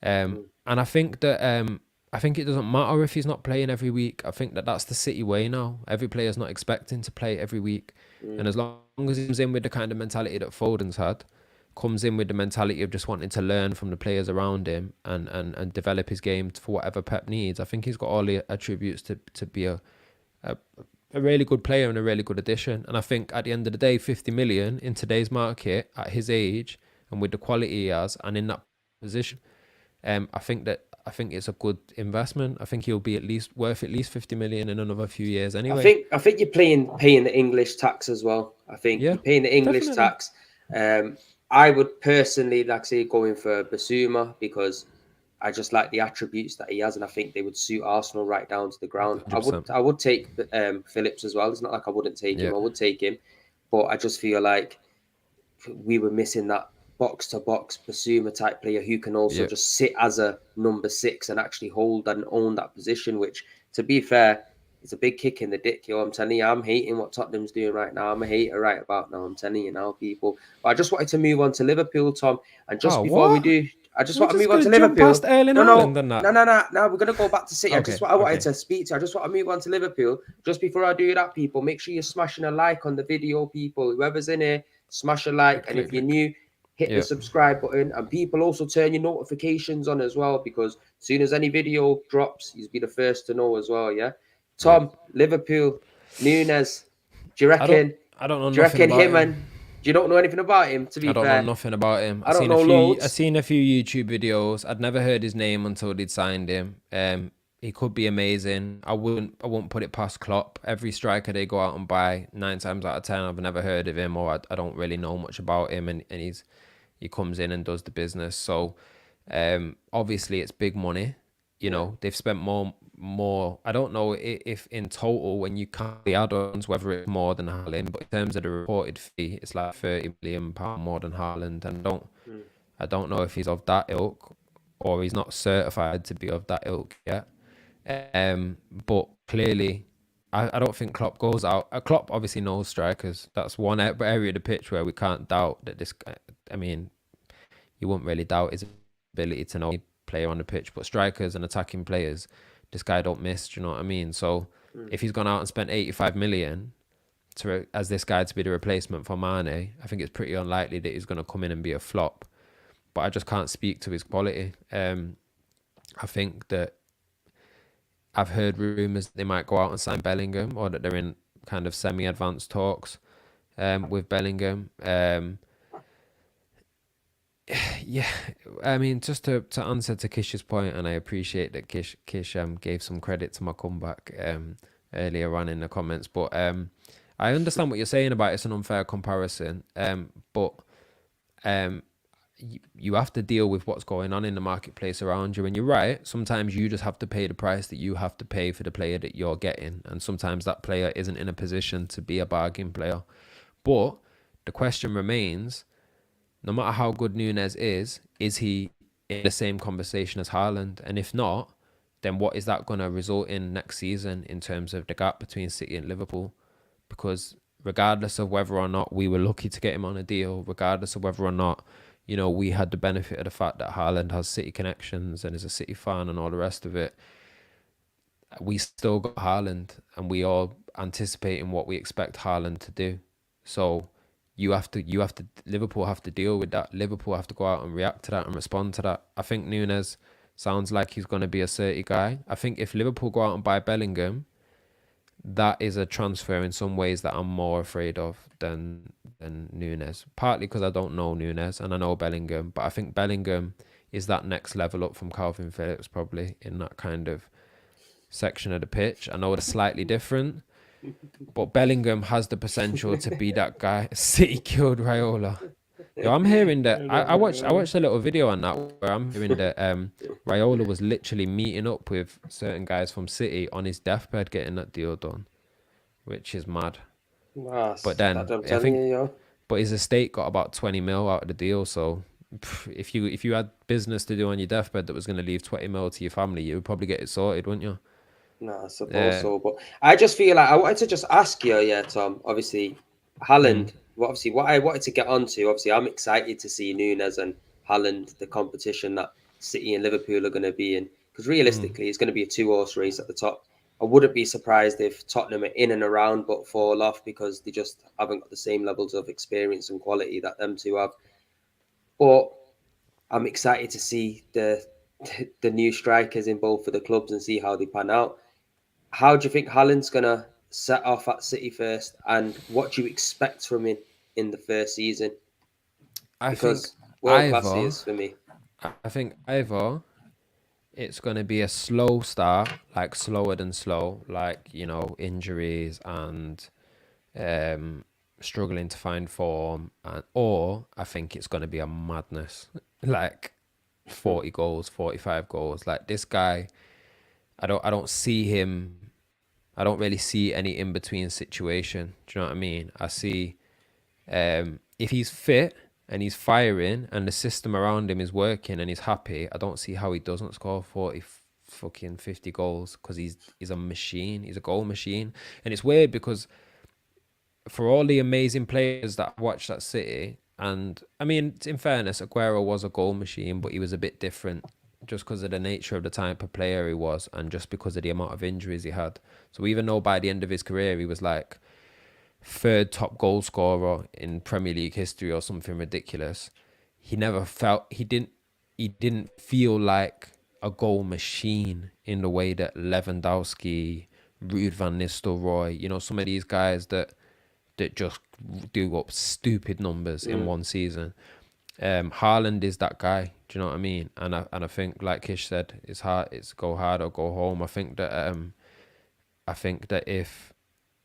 Mm. and I think it doesn't matter if he's not playing every week. I think that that's the City way now. Every player's not expecting to play every week, and Mm. as long as he comes in with the kind of mentality that Foden's had, comes in with the mentality of just wanting to learn from the players around him and develop his game for whatever Pep needs, I think he's got all the attributes to be a a really good player and a really good addition. And I think at the end of the day, 50 million in today's market at his age and with the quality he has and in that position, I think it's a good investment. I think he'll be at least worth at least 50 million in another few years I anyway. think I think you're paying the English tax as well. I think Yeah, you're paying the English definitely. tax. I would personally like say going for Basuma because I just like the attributes that he has, and I think they would suit Arsenal right down to the ground. I would 100%. I would take Phillips as well. It's not like I wouldn't take Yeah. him. I would take him, but I just feel like we were missing that box to box Basuma type player who can also Yeah. just sit as a number six and actually hold and own that position. Which, to be fair, it's a big kick in the dick, yo. I'm telling you, I'm hating what Tottenham's doing right now. I'm a hater right about now. I'm telling you now, people. But I just wanted to move on to Liverpool, Tom. And just Oh, before we what? do, I just We're want to just move on gonna to jump Liverpool. past Erling No, Haaland no, and that. no, no, no. Now we're gonna go back to City. I just Okay. what I wanted Okay. to speak to. I just want to move on to Liverpool. Just before I do that, people, make sure you're smashing a like on the video, people. Whoever's in here, smash a like. Click, And click, if you're click. new, hit the Yeah. subscribe button. And people also turn your notifications on as well because as soon as any video drops, you'll be the first to know as well. Yeah. Yeah. Tom, Liverpool, Nunes. Do you I don't. reckon? I don't know Do you nothing reckon about him him. and do you don't know anything about him? To I be don't know fair, nothing about him. I don't know I loads. seen a few YouTube videos. I'd never heard his name until they'd signed him. He could be amazing. I wouldn't put it past Klopp. Every striker they go out and buy, 9 times out of 10, I've never heard of him, or I don't really know much about him, and he comes in and does the business. So, obviously it's big money. You Yeah. know, they've spent more. I don't know if in total when you count the add-ons whether it's more than Haaland, but in terms of the reported fee, it's like 30 million pound more than Haaland, and Mm. I don't know if he's of that ilk or he's not certified to be of that ilk yet. But clearly, I don't think Klopp goes out. Klopp obviously knows strikers. That's one area of the pitch where we can't doubt that this guy. I mean, you wouldn't really doubt his ability to know any player on the pitch, but strikers and attacking players, this guy don't miss. Do you know what I mean? So Mm. if he's gone out and spent 85 million to as this guy to be the replacement for Mane, I think it's pretty unlikely that he's going to come in and be a flop. But I just can't speak to his quality. I think that I've heard rumours they might go out and sign Bellingham, or that they're in kind of semi-advanced talks with Bellingham. Yeah, I mean, just to answer to Kish's point, and I appreciate that Kish gave some credit to my comeback earlier on in the comments, but I understand what you're saying about it's an unfair comparison, but um, you have to deal with what's going on in the marketplace around you, and you're right. Sometimes you just have to pay the price that you have to pay for the player that you're getting, and sometimes that player isn't in a position to be a bargain player. But the question remains: no matter how good Nunes is he in the same conversation as Haaland? And if not, then what is that going to result in next season in terms of the gap between City and Liverpool? Because regardless of whether or not we were lucky to get him on a deal, regardless of whether or not, you know, we had the benefit of the fact that Haaland has City connections and is a City fan and all the rest of it, we still got Haaland, and we all anticipating what we expect Haaland to do. So Liverpool have to deal with that. Liverpool have to go out and react to that and respond to that. I think Nunes sounds like he's going to be a 30 guy. I think if Liverpool go out and buy Bellingham, that is a transfer in some ways that I'm more afraid of than Nunes. Partly because I don't know Nunes and I know Bellingham, but I think Bellingham is that next level up from Calvin Phillips, probably in that kind of section of the pitch. I know it's slightly different, but Bellingham has the potential to be that guy. City killed Raiola. Yo, I'm hearing that I watched a little video on that where I'm hearing that Raiola was literally meeting up with certain guys from City on his deathbed getting that deal done, which is mad. But That then I'm I telling think, you, yo. but his estate got about 20 mil out of the deal. So if you had business to do on your deathbed that was going to leave 20 mil to your family, you would probably get it sorted, wouldn't you? No, I suppose Uh, so. But I just feel like I wanted to just ask you, yeah, Tom. Obviously, Haaland. mm, Well, obviously, what I wanted to get onto. Obviously, I'm excited to see Nunes and Haaland, the competition that City and Liverpool are going to be in. Because mm. realistically, it's going to be a two-horse race at the top. I wouldn't be surprised if Tottenham are in and around but fall off because they just haven't got the same levels of experience and quality that them two have. But I'm excited to see the new strikers in both of the clubs and see how they pan out. How do you think Haaland's gonna set off at City first, and what do you expect from him in the first season? I think Because world class he either is for me. I think either. it's going to be a slow start, like slower than slow, like, you know, injuries and struggling to find form, or I think it's going to be a madness, like 40 goals, 45 goals. Like this guy, I don't see him. I don't really see any in between situation. Do you know what I mean? I see if he's fit and he's firing and the system around him is working and he's happy, I don't see how he doesn't score 40 fucking 50 goals, because he's a machine. He's a goal machine. And it's weird because for all the amazing players that I watched at City, and I mean, in fairness, Aguero was a goal machine, but he was a bit different just because of the nature of the type of player he was and just because of the amount of injuries he had. So even though by the end of his career he was like third top goal scorer in Premier League history or something ridiculous, he never felt he didn't feel like a goal machine in the way that Lewandowski, Ruud van Nistelrooy, you know, some of these guys that just do up stupid numbers in one season. Haaland is that guy. Do you know what I mean? And I think, like Kish said, it's hard. It's go hard or go home. I think that if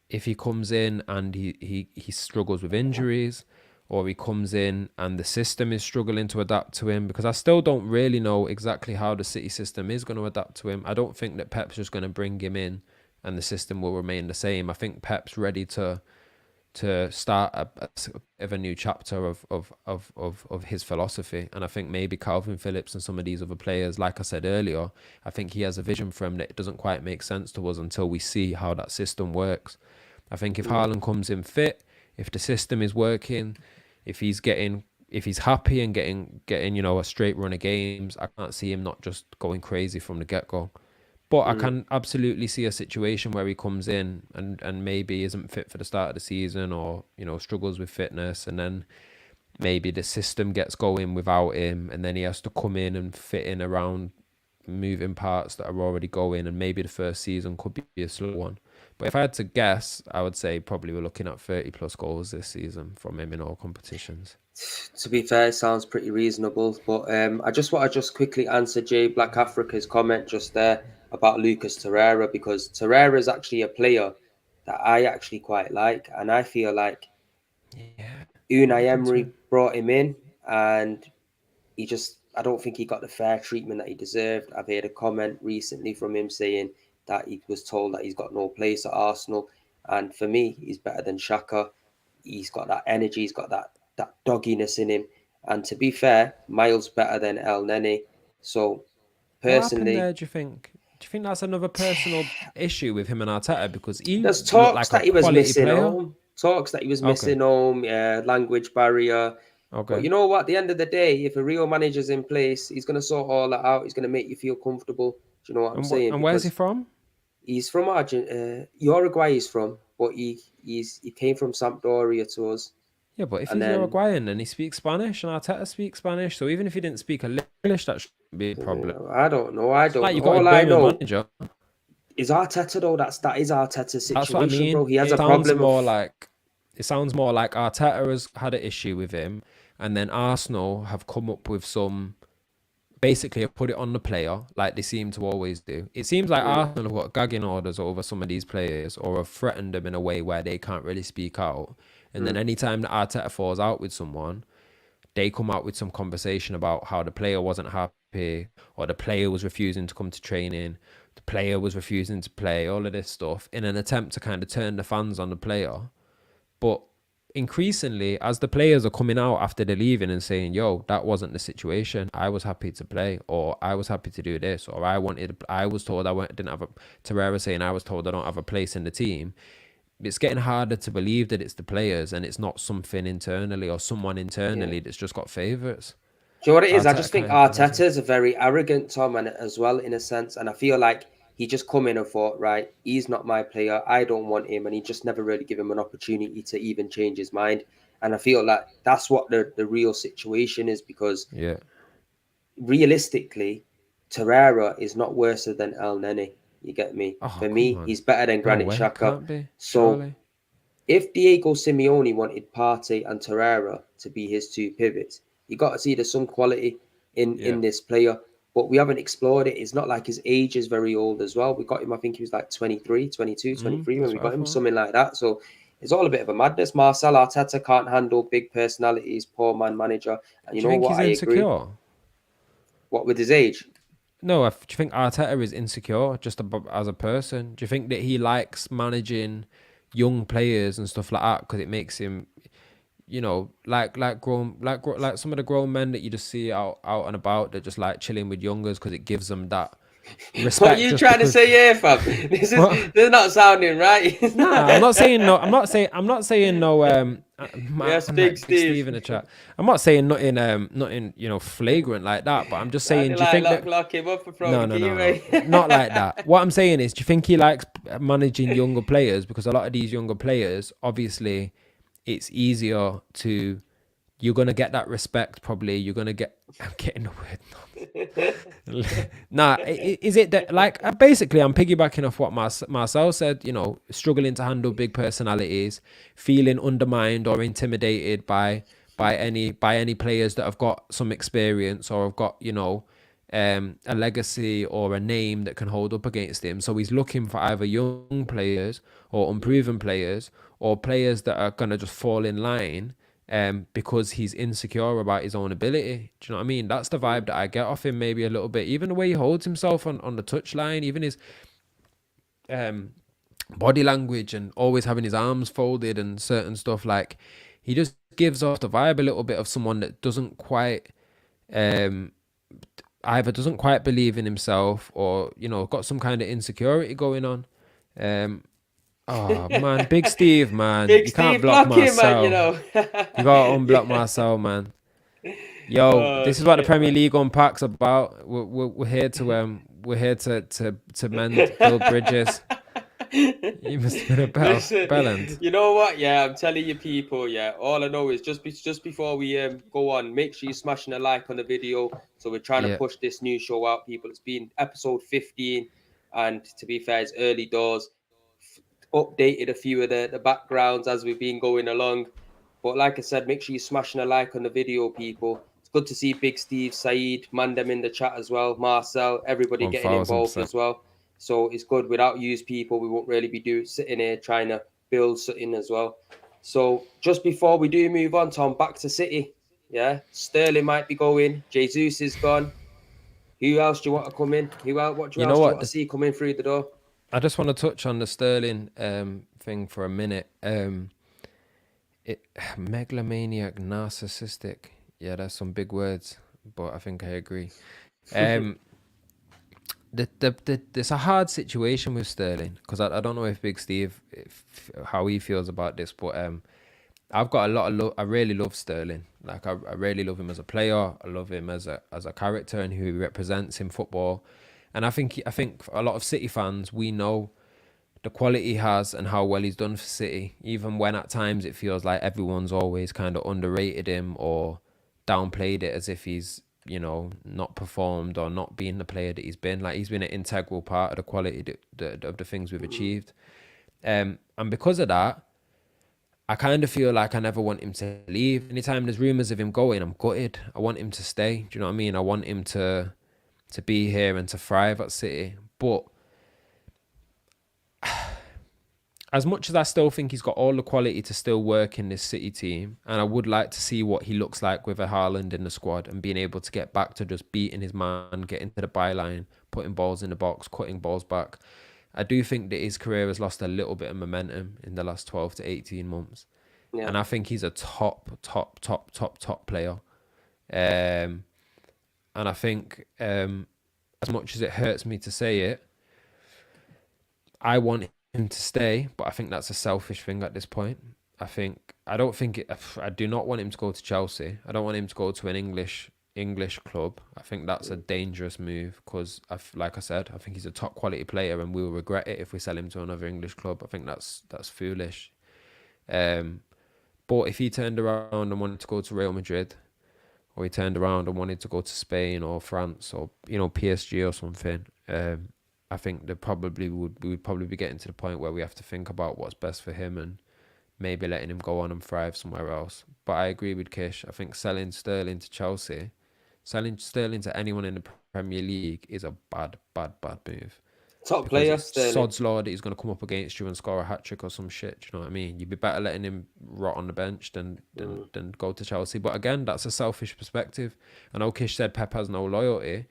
he comes in and he struggles with injuries, or he comes in and the system is struggling to adapt to him, because I still don't really know exactly how the City system is going to adapt to him. I don't think that Pep's just going to bring him in and the system will remain the same. I think Pep's ready to start a new chapter of his philosophy. And I think maybe Calvin Phillips and some of these other players, like I said earlier, I think he has a vision for him that it doesn't quite make sense to us until we see how that system works. I think if Haaland comes in fit, if the system is working, if he's happy and getting you know a straight run of games, I can't see him not just going crazy from the get go. But I can absolutely see a situation where he comes in and maybe isn't fit for the start of the season, or, you know, struggles with fitness, and then maybe the system gets going without him, and then he has to come in and fit in around moving parts that are already going, and maybe the first season could be a slow one. But if I had to guess, I would say probably we're looking at 30 plus goals this season from him in all competitions. To be fair, it sounds pretty reasonable. But I just want to just quickly answer Jay Black Africa's comment just there about Lucas Torreira, because Torreira is actually a player that I actually quite like, and I feel like Yeah, Unai I think Emery so. brought him in, and I don't think he got the fair treatment that he deserved. I've heard a comment recently from him saying that he was told that he's got no place at Arsenal, and for me, he's better than Shaka. He's got that energy, he's got that dogginess in him, and to be fair, miles better than El Nene. So What happened personally, there? Do you think? Do you think that's another personal issue with him and Arteta, because he there's looked talks like a that he was quality missing player? home. Talks that he was Okay, missing home. Yeah, language barrier. But okay. you know what? At the end of the day, if a real manager's in place, he's going to sort all that out. He's going to make you feel comfortable. Do you know what I'm saying? And where's he Because from? he's from Uruguay. He's from, but he came from Sampdoria to us, Yeah, but if and he's then Uruguayan and he speaks Spanish and Arteta speaks Spanish, so even if he didn't speak a little English, that shouldn't be a problem. I don't know. I It's not don't like know. you got a All I German know manager. is Arteta though. That is Arteta's That's what I situation, bro. mean. He has a It sounds problem of more like Arteta has had an issue with him, and then Arsenal have come up with some, basically have put it on the player like they seem to always do. It seems like mm, Arsenal have got gagging orders over some of these players, or have threatened them in a way where they can't really speak out. And then mm, anytime that Arteta falls out with someone, they come out with some conversation about how the player wasn't happy, or the player was refusing to come to training, the player was refusing to play, all of this stuff in an attempt to kind of turn the fans on the player. But increasingly, as the players are coming out after they're leaving and saying, yo, that wasn't the situation, I was happy to play, or I was happy to do this, or I was told didn't have a, Torreira saying, I was told I don't have a place in the team. It's getting harder to believe that it's the players and it's not something internally or someone yeah. internally that's just got favourites. Do you know what it is? I Arteta just think kind of Arteta hasn't. is a very arrogant Tom, and as well in a sense, and I feel like he just come in and thought, right, he's not my player. I don't want him, and he just never really give him an opportunity to even change his mind. And I feel like that's what the real situation is, because Yeah. realistically, Torreira is not worse than El Nene. You get me? Oh, For come me, on. he's better than No Granit way. Xhaka. Can't be. So Surely. if Diego Simeone wanted Partey and Torreira to be his two pivots, you got to see there's some quality in Yeah. this player. but we haven't explored it. It's not like his age is very old as well. We got him, I think he was like 23, 22, 23 when That's we what I got him, thought. something like that. So it's all a bit of a madness. Marcel Arteta can't handle big personalities, poor man manager. And you Do you know think what? he's I agree. insecure? What with his age? No, do you think Arteta is insecure just as a person? Do you think that he likes managing young players and stuff like that because it makes him, like some of the grown men that you just see out and about that just like chilling with youngers because it gives them that What are respect you just trying to because. say here, fam? What? This is not sounding right. Nah, I'm not saying no. I'm not saying no. Man, Yes, Big like Big Steve. Steve in the chat. I'm not saying nothing. Nothing. Flagrant like that. But I'm just saying. Sounding Do you like think that? lock him up for throwing No, the no, key no, no. away. Not like that. What I'm saying is, do you think he likes managing younger players? Because a lot of these younger players, obviously, it's easier to. You're gonna get that respect. Probably, you're gonna get. I'm getting the word. Nah, is it that like basically I'm piggybacking off what Marcel said, struggling to handle big personalities, feeling undermined or intimidated by any players that have got some experience or have got, a legacy or a name that can hold up against him. So he's looking for either young players or unproven players or players that are gonna just fall in line because he's insecure about his own ability. Do you know what I mean? That's the vibe that I get off him, maybe a little bit. Even the way he holds himself on the touchline, even his um, body language and always having his arms folded and certain stuff. Like, he just gives off the vibe a little bit of someone that doesn't quite, um, either doesn't quite believe in himself or, got some kind of insecurity going on. Um, oh, man. Big Steve, man. Big You can't Steve, block block him, man. You Marcel. know. You gotta unblock Yeah. Marcel, man. Yo, Oh this is what the shit, Premier man. League Unpack's about. We're here to build bridges. You must have been a Listen, bell end. you know what? Yeah, I'm telling you, people. Yeah, all I know is just before we go on, make sure you're smashing a like on the video. So we're trying to Yeah, push this new show out, people. It's been episode 15, and to be fair, it's early doors. Updated a few of the backgrounds as we've been going along. But like I said, make sure you're smashing a like on the video, people. It's good to see Big Steve, Saeed, Mandem in the chat as well, Marcel, everybody one getting thousand involved percent. as well. So it's good. Without you people, we won't really be sitting here trying to build something as well. So just before we do move on, Tom, back to City. Yeah, Sterling might be going. Jesus is gone. Who else do you want to come in? What You know else do you what? want to see coming through the door? I just want to touch on the Sterling thing for a minute. Megalomaniac, narcissistic. Yeah, that's some big words, but I think I agree. Um, there's a hard situation with Sterling because I don't know if Big Steve how he feels about this, but I've got a lot of love. I really love Sterling. Like I really love him as a player. I love him as a character and who he represents in football. And I think a lot of City fans, we know the quality he has and how well he's done for City. Even when at times it feels like everyone's always kind of underrated him or downplayed it as if he's not performed or not being the player that he's been. Like he's been an integral part of the quality of the things we've achieved. And because of that, I kind of feel like I never want him to leave. Anytime there's rumours of him going, I'm gutted. I want him to stay. Do you know what I mean? I want him to be here and to thrive at City. But as much as I still think he's got all the quality to still work in this City team, and I would like to see what he looks like with a Haaland in the squad and being able to get back to just beating his man, getting to the byline, putting balls in the box, cutting balls back. I do think that his career has lost a little bit of momentum in the last 12 to 18 months. Yeah, And I think he's a top player. Um, and I think as much as it hurts me to say it, I want him to stay, but I think that's a selfish thing at this point. I do not want him to go to Chelsea. I don't want him to go to an English club. I think that's a dangerous move because, like I said, I think he's a top quality player, and we'll regret it if we sell him to another English club. I think that's foolish. Um, but if he turned around and wanted to go to Real Madrid, or he turned around and wanted to go to Spain or France or PSG or something, I think we would probably be getting to the point where we have to think about what's best for him and maybe letting him go on and thrive somewhere else. But I agree with Kish. I think selling Sterling to Chelsea Selling Sterling to anyone in the Premier League is a bad move. Top Because player, it's Sterling. sod's law that he's going to come up against you and score a hat trick or some shit. Do you know what I mean? You'd be better letting him rot on the bench than go to Chelsea. But again, that's a selfish perspective. I know Kish said Pep has no loyalty,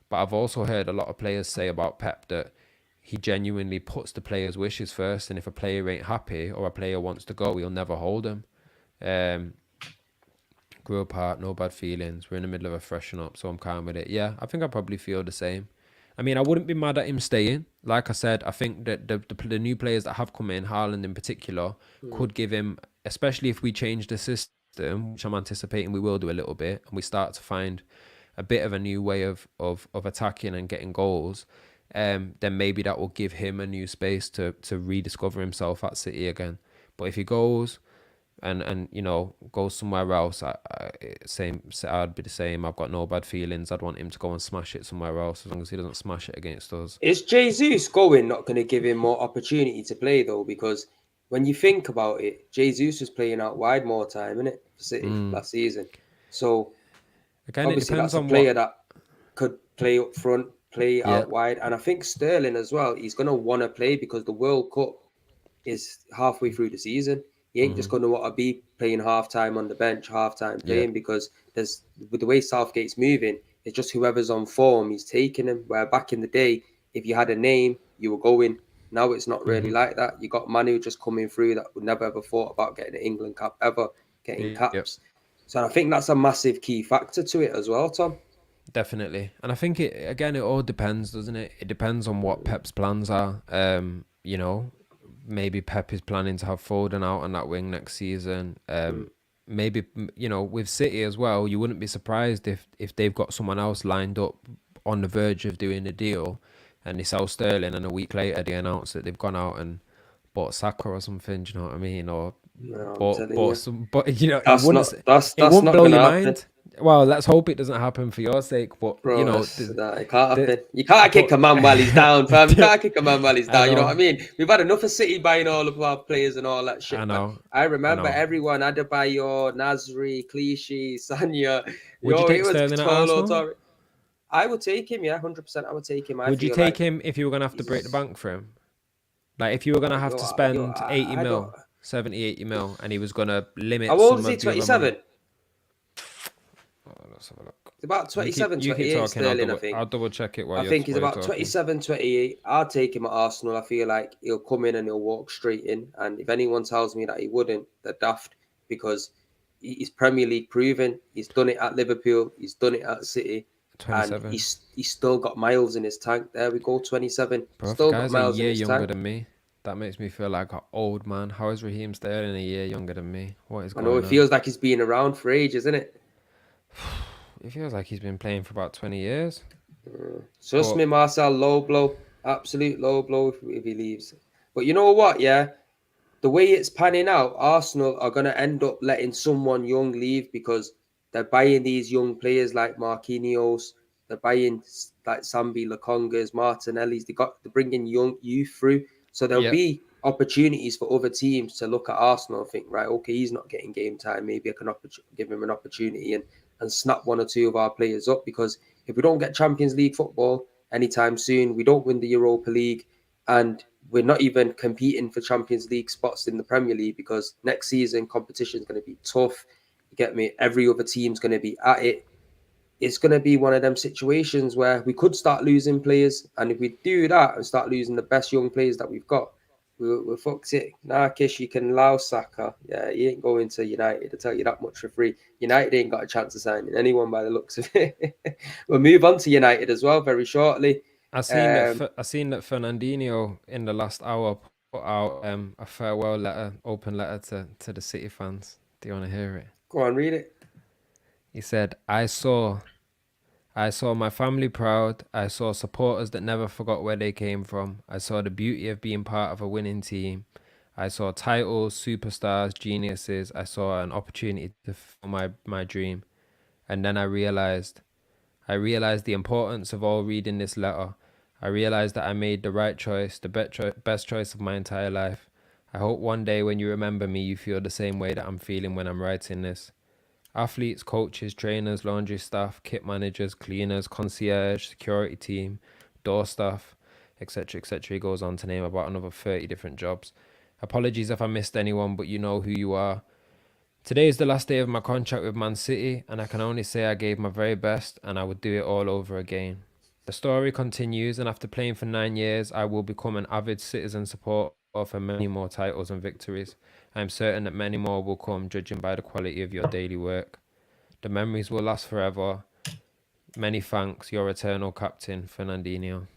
but I've also heard a lot of players say about Pep that he genuinely puts the players' wishes first, and if a player ain't happy or a player wants to go, he'll never hold them. Um, Grew apart, no bad feelings. We're in the middle of a freshen up, so I'm calm with it. Yeah, I think I probably feel the same. I mean, I wouldn't be mad at him staying. Like I said, I think that the new players that have come in, Haaland in particular, could give him, especially if we change the system, which I'm anticipating we will do a little bit, and we start to find a bit of a new way of attacking and getting goals, then maybe that will give him a new space to rediscover himself at City again. But if he goes and goes somewhere else, I'd be the same. I've got no bad feelings. I'd want him to go and smash it somewhere else as long as he doesn't smash it against us. Is Jesus going not going to give him more opportunity to play though? Because when you think about it, Jesus was playing out wide more time, innit, for City last season. So Again, it obviously depends that's a on what. player that could play up front, play Yeah. out wide, and I think Sterling as well. He's going to want to play because the World Cup is halfway through the season. He ain't just going to want to be playing half time on the bench, half time Yeah. playing, because there's with the way Southgate's moving, it's just whoever's on form, he's taking him. Where back in the day, if you had a name, you were going. Now it's not really like that. You got Manu just coming through that would never ever thought about getting an England cap, ever getting Yep. caps. So I think that's a massive key factor to it as well, Tom. Definitely. And I think it all depends, doesn't it? It depends on what Pep's plans are. Maybe Pep is planning to have Foden out on that wing next season. Maybe with City as well, you wouldn't be surprised if they've got someone else lined up on the verge of doing a deal, and they sell Sterling, and a week later they announce that they've gone out and bought Saka or something. Do you know what I mean? Or No, I'm bought telling you, some, but it that's wouldn't not that's it that's won't not blow gonna your happen. mind. Well, let's hope it doesn't happen for your sake. But Bro, it can't the happen. You can't kick a man while he's down, fam. You can't kick a man while he's I down. You know what I know, mean? We've had enough of City buying all of our players and all that I shit, man. know, I I remember know. everyone, Adebayor, Nasri, Clichy, Sanya. Would you Yo, take it was Sterling at Tolo Arsenal? Torre. I would take him, yeah, 100%. I would take him. I Would you feel take like him if you were gonna have to break the he's. bank for him? Like if you were gonna have to spend 80 I don't. mil, 70, 80 mil, and he was gonna How limit old some is he? of the other money. 27? Oh, let's have a look. It's about 27, You keep 28 talking. Sterling, I think. I'll double check it I while think he's you're about talking. 27, 28. I'll take him at Arsenal. I feel like he'll come in and he'll walk straight in. And if anyone tells me that he wouldn't, they're daft, because he's Premier League proven. He's done it at Liverpool. He's done it at City. And 27. he's still got miles in his tank. There we go, 27. Bro, if the Still got guy's a miles in year his younger tank. than me, that makes me feel like an old man. How is Raheem Sterling a year younger than me? What is I know going it on? feels like he's been around for ages, isn't it? It feels like he's been playing for about 20 years. Trust me, Marcel, low blow. Absolute low blow if he leaves. But you know what, yeah? The way it's panning out, Arsenal are going to end up letting someone young leave because they're buying these young players like Marquinhos. They're buying like Sambi Lakongas, Martinelli's. They're bringing young youth through. So there'll Yep. be opportunities for other teams to look at Arsenal and think, right, okay, he's not getting game time. Maybe I can give him an opportunity and snap one or two of our players up, because if we don't get Champions League football anytime soon, we don't win the Europa League, and we're not even competing for Champions League spots in the Premier League, because next season competition is going to be tough. You get me? Every other team's going to be at it. It's going to be one of them situations where we could start losing players. And if we do that and start losing the best young players that we've got, we're fucked it. Kish, you can allow Saka. Yeah, he ain't going to United. I tell you that much for free. United ain't got a chance of signing anyone by the looks of it. We'll move on to United as well very shortly. I seen that Fernandinho in the last hour put out a farewell letter, open letter to the City fans. Do you want to hear it? Go on, read it. He said, I saw my family proud. I saw supporters that never forgot where they came from. I saw the beauty of being part of a winning team. I saw titles, superstars, geniuses. I saw an opportunity to fulfill my dream. And then I realized the importance of all reading this letter. I realized that I made the right choice, the best choice of my entire life. I hope one day when you remember me, you feel the same way that I'm feeling when I'm writing this. Athletes, coaches, trainers, laundry staff, kit managers, cleaners, concierge, security team, door staff, etc., etc. He goes on to name about another 30 different jobs. Apologies if I missed anyone, but you know who you are. Today is the last day of my contract with Man City, and I can only say I gave my very best and I would do it all over again. The story continues, and after playing for 9 years, I will become an avid Citizen supporter for many more titles and victories. I am certain that many more will come, judging by the quality of your daily work. The memories will last forever. Many thanks, your eternal captain, Fernandinho.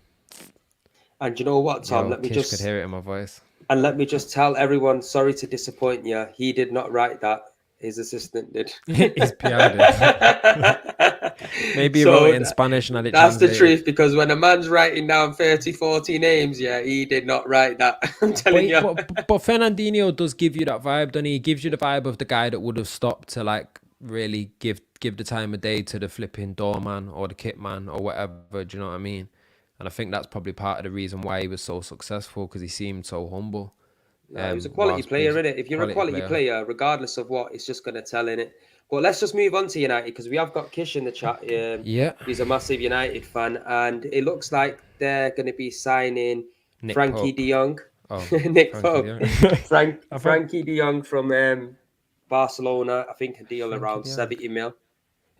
And you know what, Tom? Yo, Kish could hear it in my voice. Let me just tell everyone, sorry to disappoint you. He did not write that. His assistant did. He's PR'd it. Maybe he wrote it in Spanish and had it That's translated. the truth, because when a man's writing down 30, 40 names, yeah, he did not write that. I'm telling you. But Fernandinho does give you that vibe, doesn't he? He gives you the vibe of the guy that would have stopped to like really give the time of day to the flipping doorman or the kit man or whatever. Do you know what I mean? And I think that's probably part of the reason why he was so successful, because he seemed so humble. No, he was a quality player, innit? If you're a quality player, regardless of what, it's just going to tell, innit? But let's just move on to United, because we have got Kish in the chat. Yeah. He's a massive United fan, and it looks like they're going to be signing Nick Frankie Pope. de Jong. Oh, Nick Pope. Frankie de Jong from Barcelona. I think a deal around 70 mil.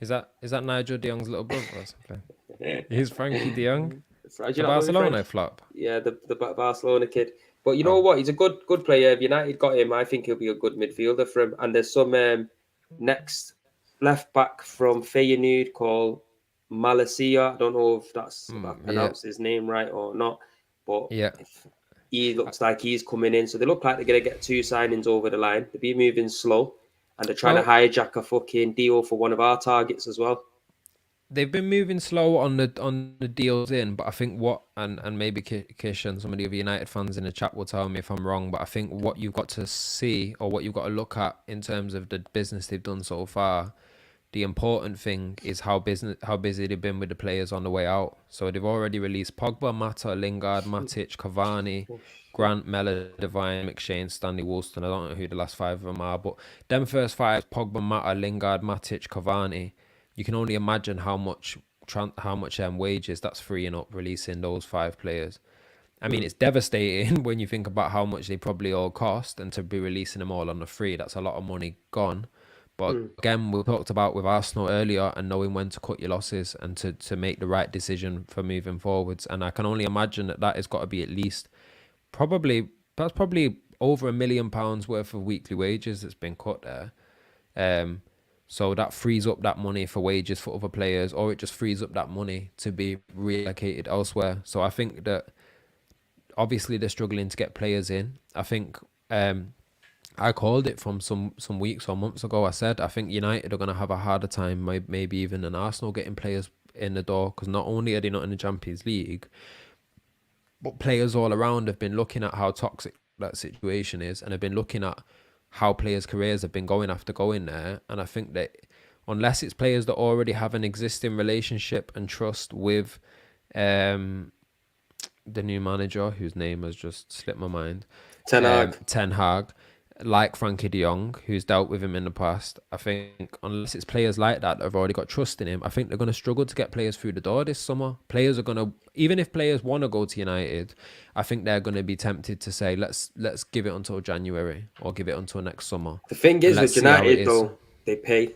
Is that Nigel de Jong's little brother or something? He's Frankie de Jong? The Barcelona Barcelona flop? Yeah, the Barcelona kid. But you know what? He's a good player. If United got him, I think he'll be a good midfielder for him. And there's some next left back from Feyenoord called Malacia. I don't know if that's if I pronounced his name right or not. But he looks like he's coming in. So they look like they're going to get 2 signings over the line. They'll be moving slow. And they're trying to hijack a fucking deal for one of our targets as well. They've been moving slow on the deals in, but I think and maybe Kish and some of the other United fans in the chat will tell me if I'm wrong, but I think what you've got to see or what you've got to look at in terms of the business they've done so far, the important thing is how busy they've been with the players on the way out. So they've already released Pogba, Mata, Lingard, Matic, Cavani, Grant, Mellor, Devine, McShane, Stanley, Woolston. I don't know who the last 5 of them are, but them first 5, Pogba, Mata, Lingard, Matic, Cavani, you can only imagine how much wages that's freeing up releasing those 5 players. I mean, it's devastating when you think about how much they probably all cost, and to be releasing them all on the free, that's a lot of money gone. But again, we talked about with Arsenal earlier and knowing when to cut your losses and to make the right decision for moving forwards. And I can only imagine that has got to be at least probably over £1 million worth of weekly wages that's been cut there. So that frees up that money for wages for other players, or it just frees up that money to be reallocated elsewhere. So I think that obviously they're struggling to get players in. I think I called it from some weeks or months ago. I said I think United are going to have a harder time, maybe even than Arsenal, getting players in the door, because not only are they not in the Champions League, but players all around have been looking at how toxic that situation is, and have been looking at how players' careers have been going after going there. And I think that unless it's players that already have an existing relationship and trust with the new manager, whose name has just slipped my mind, Ten Hag, like Frankie de Jong, who's dealt with him in the past, I think unless it's players like that have already got trust in him, I think they're going to struggle to get players through the door this summer. Players are going to, even if players want to go to United, I think they're going to be tempted to say, let's give it until January or give it until next summer. The thing is with United, though, they pay.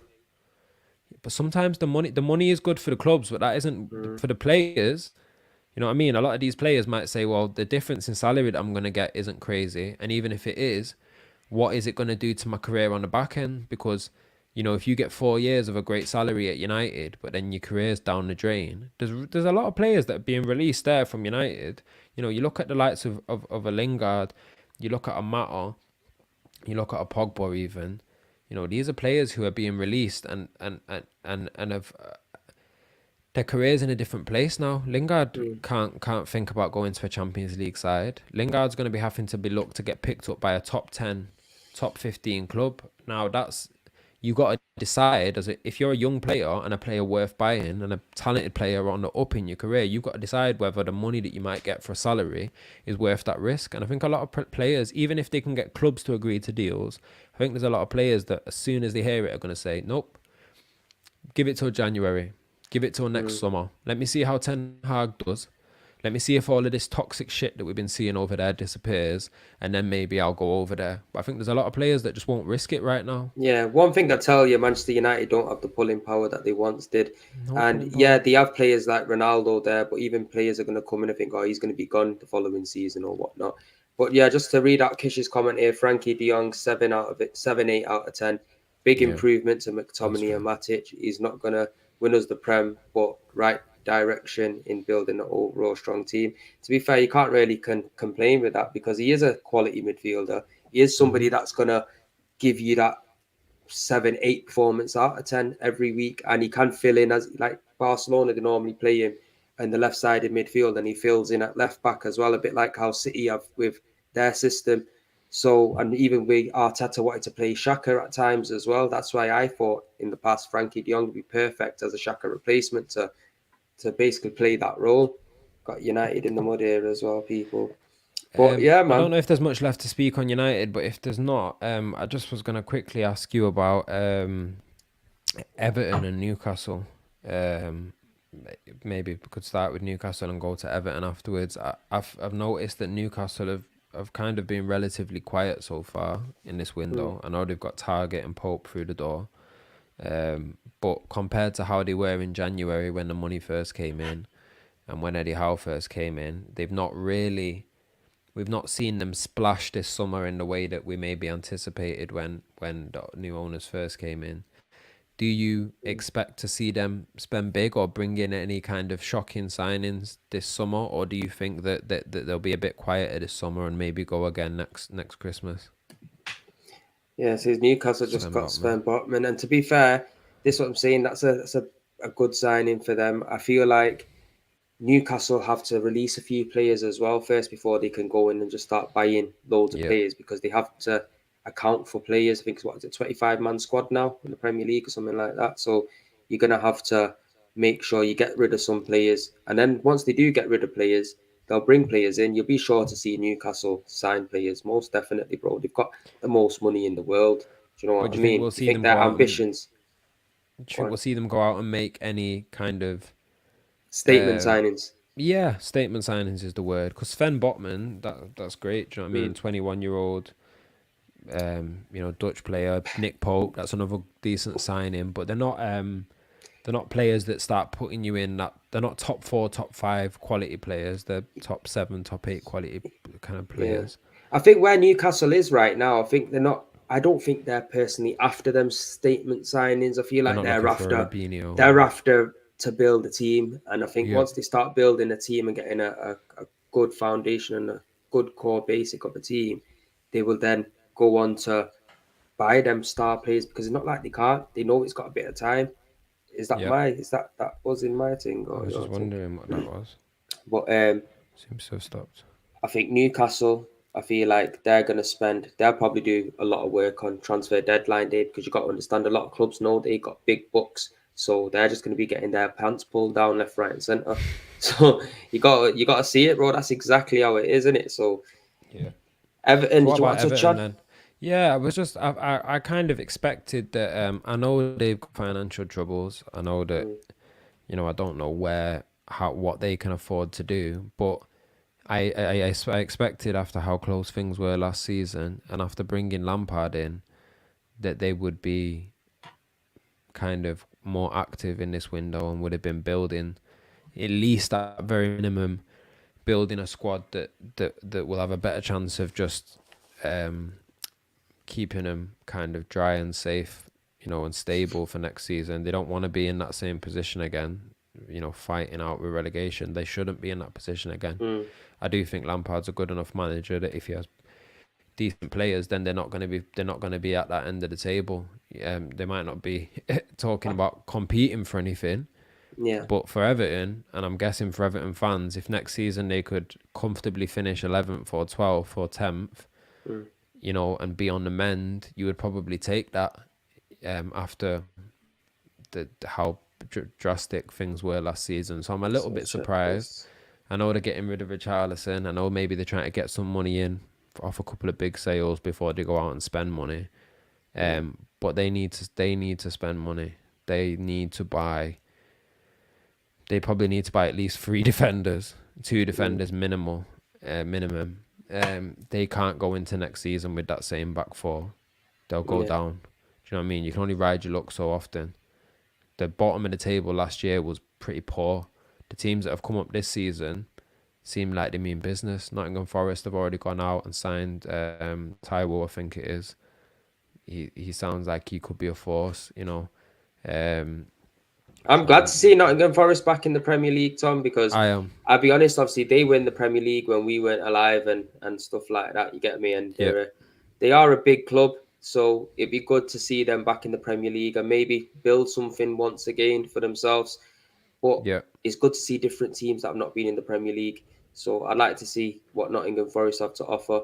But sometimes the money is good for the clubs, but that isn't for the players. You know what I mean? A lot of these players might say, well, the difference in salary that I'm going to get isn't crazy. And even if it is, what is it going to do to my career on the back end? Because, you know, if you get 4 years of a great salary at United, but then your career's down the drain, there's a lot of players that are being released there from United. You know, you look at the likes of a Lingard, you look at a Mata, you look at a Pogba even. You know, these are players who are being released and have their career's in a different place now. Lingard can't think about going to a Champions League side. Lingard's going to be having to be looked to get picked up by a top 10, top 15 club. Now you got to decide if you're a young player and a player worth buying and a talented player on the up in your career, you've got to decide whether the money that you might get for a salary is worth that risk. And I think a lot of players, even if they can get clubs to agree to deals, I think there's a lot of players that as soon as they hear it are going to say, nope, Give it till January. Give it till next Mm. summer. Let me see how Ten Hag does. Let me see if all of this toxic shit that we've been seeing over there disappears, and then maybe I'll go over there. But I think there's a lot of players that just won't risk it right now. Yeah, one thing I tell you, Manchester United don't have the pulling power that they once did. No And pulling yeah, power. they have players like Ronaldo there, but even players are going to come in and think, oh, he's going to be gone the following season or whatnot. But yeah, just to read out Kish's comment here, Frankie De Jong, 7, 8 out of 10. Big Yeah, improvement to that's McTominay and fair. Matic. He's not going to win us the Prem, but right direction in building an overall strong team. To be fair, you can't really complain with that because he is a quality midfielder. He is somebody that's going to give you that 7, 8 performance out of 10 every week, and he can fill in as like Barcelona. They normally play him in the left sided midfield, and he fills in at left back as well, a bit like how City have with their system. So, and even with Arteta wanted to play Xhaka at times as well. That's why I thought in the past Frankie De Jong would be perfect as a Xhaka replacement to basically play that role. Got United in the mud here as well, people. But yeah, I don't man. know if there's much left to speak on United, but if there's not, I just was gonna quickly ask you about Everton and Newcastle. Um, Maybe we could start with Newcastle and go to Everton afterwards. I've noticed that Newcastle have kind of been relatively quiet so far in this Mm, window. I know they've got Target and Pope through the door, but compared to how they were in January when the money first came in and when Eddie Howe first came in, they've not really. We've not seen them splash this summer in the way that we maybe anticipated when the new owners first came in. Do you mm. expect to see them spend big or bring in any kind of shocking signings this summer, or do you think that they'll be a bit quieter this summer and maybe go again next Christmas? Yeah, so Newcastle just Sven got Botman. Sven Botman, and to be fair, this is what I'm saying. That's a good signing for them. I feel like Newcastle have to release a few players as well first before they can go in and just start buying loads of Yeah, players because they have to account for players. I think it's what is it, 25-man squad now in the Premier League or something like that. So you're gonna have to make sure you get rid of some players, and then once they do get rid of players, they'll bring players in. You'll be sure to see Newcastle sign players, most definitely, bro. They've got the most money in the world. Do you know but what do I you think mean? we'll Do you see think them their go out and ambitions do you think on we'll see them go out and make any kind of statement uh signings? yeah, statement signings is the word? Because Sven Botman, that's great. Do you know what I mean? Mm, 21-year-old Dutch player. Nick Pope, that's another decent signing, but they're not players that start putting you in that. They're not top four, top five quality players. They're top seven, top eight quality kind of yeah. players. I think where Newcastle is right now, I think they're not. I don't think they're personally after them statement signings. I feel They're like not they're looking for a after Robinho they're or after to build a team, and I think yeah, once they start building a team and getting a good foundation and a good core basic of a team, they will then go on to buy them star players because it's not like they can't. They know it's got a bit of time. yeah. Is that was in my thing I or was your just thing? wondering what that was. But Seems to have stopped. I think Newcastle, I feel like they'll probably do a lot of work on transfer deadline day because you've got to understand a lot of clubs know they got big bucks. So they're just going to be getting their pants pulled down left, right, and centre. So you got to see it, bro. That's exactly how it is, isn't it? So Yeah. Everton, So what did you about want to touch Everton on? then? Yeah, I was just I kind of expected that. I know they've got financial troubles. I know that Mm, I don't know what they can afford to do, but I expected after how close things were last season and after bringing Lampard in that they would be kind of more active in this window and would have been building at least at very minimum building a squad that will have a better chance of just um, keeping them kind of dry and safe, and stable for next season. They don't want to be in that same position again, fighting out with relegation. They shouldn't be in that position again. mm, I do think Lampard's a good enough manager that if he has decent players, then they're not going to be at that end of the table. They might not be talking about competing for anything, yeah, but for Everton, and I'm guessing for Everton fans, if next season they could comfortably finish 11th or 12th or 10th, mm, and be on the mend, you would probably take that after how drastic things were last season. So I'm a little bit Solskjaer, surprised. yes. I know they're getting rid of Richarlison. I know maybe they're trying to get some money in off a couple of big sales before they go out and spend money. Mm. But they need to spend money. they need to buy. They probably need to buy at least three defenders, two Mm, defenders minimum. They can't go into next season with that same back four. They'll go yeah. down. Do you know what I mean? You can only ride your luck so often. The bottom of the table last year was pretty poor. The teams that have come up this season seem like they mean business. Nottingham Forest have already gone out and signed Taiwo, I think it is. He sounds like he could be a force, you know. Um, I'm glad to and see Nottingham Forest back in the Premier League, Tom, because I am, I'll be honest, obviously they win the Premier League when we weren't alive and stuff like that. You get me? And yep, they are a big club, so it'd be good to see them back in the Premier League and maybe build something once again for themselves. But yep. it's good to see different teams that have not been in the Premier League. So I'd like to see what Nottingham Forest have to offer.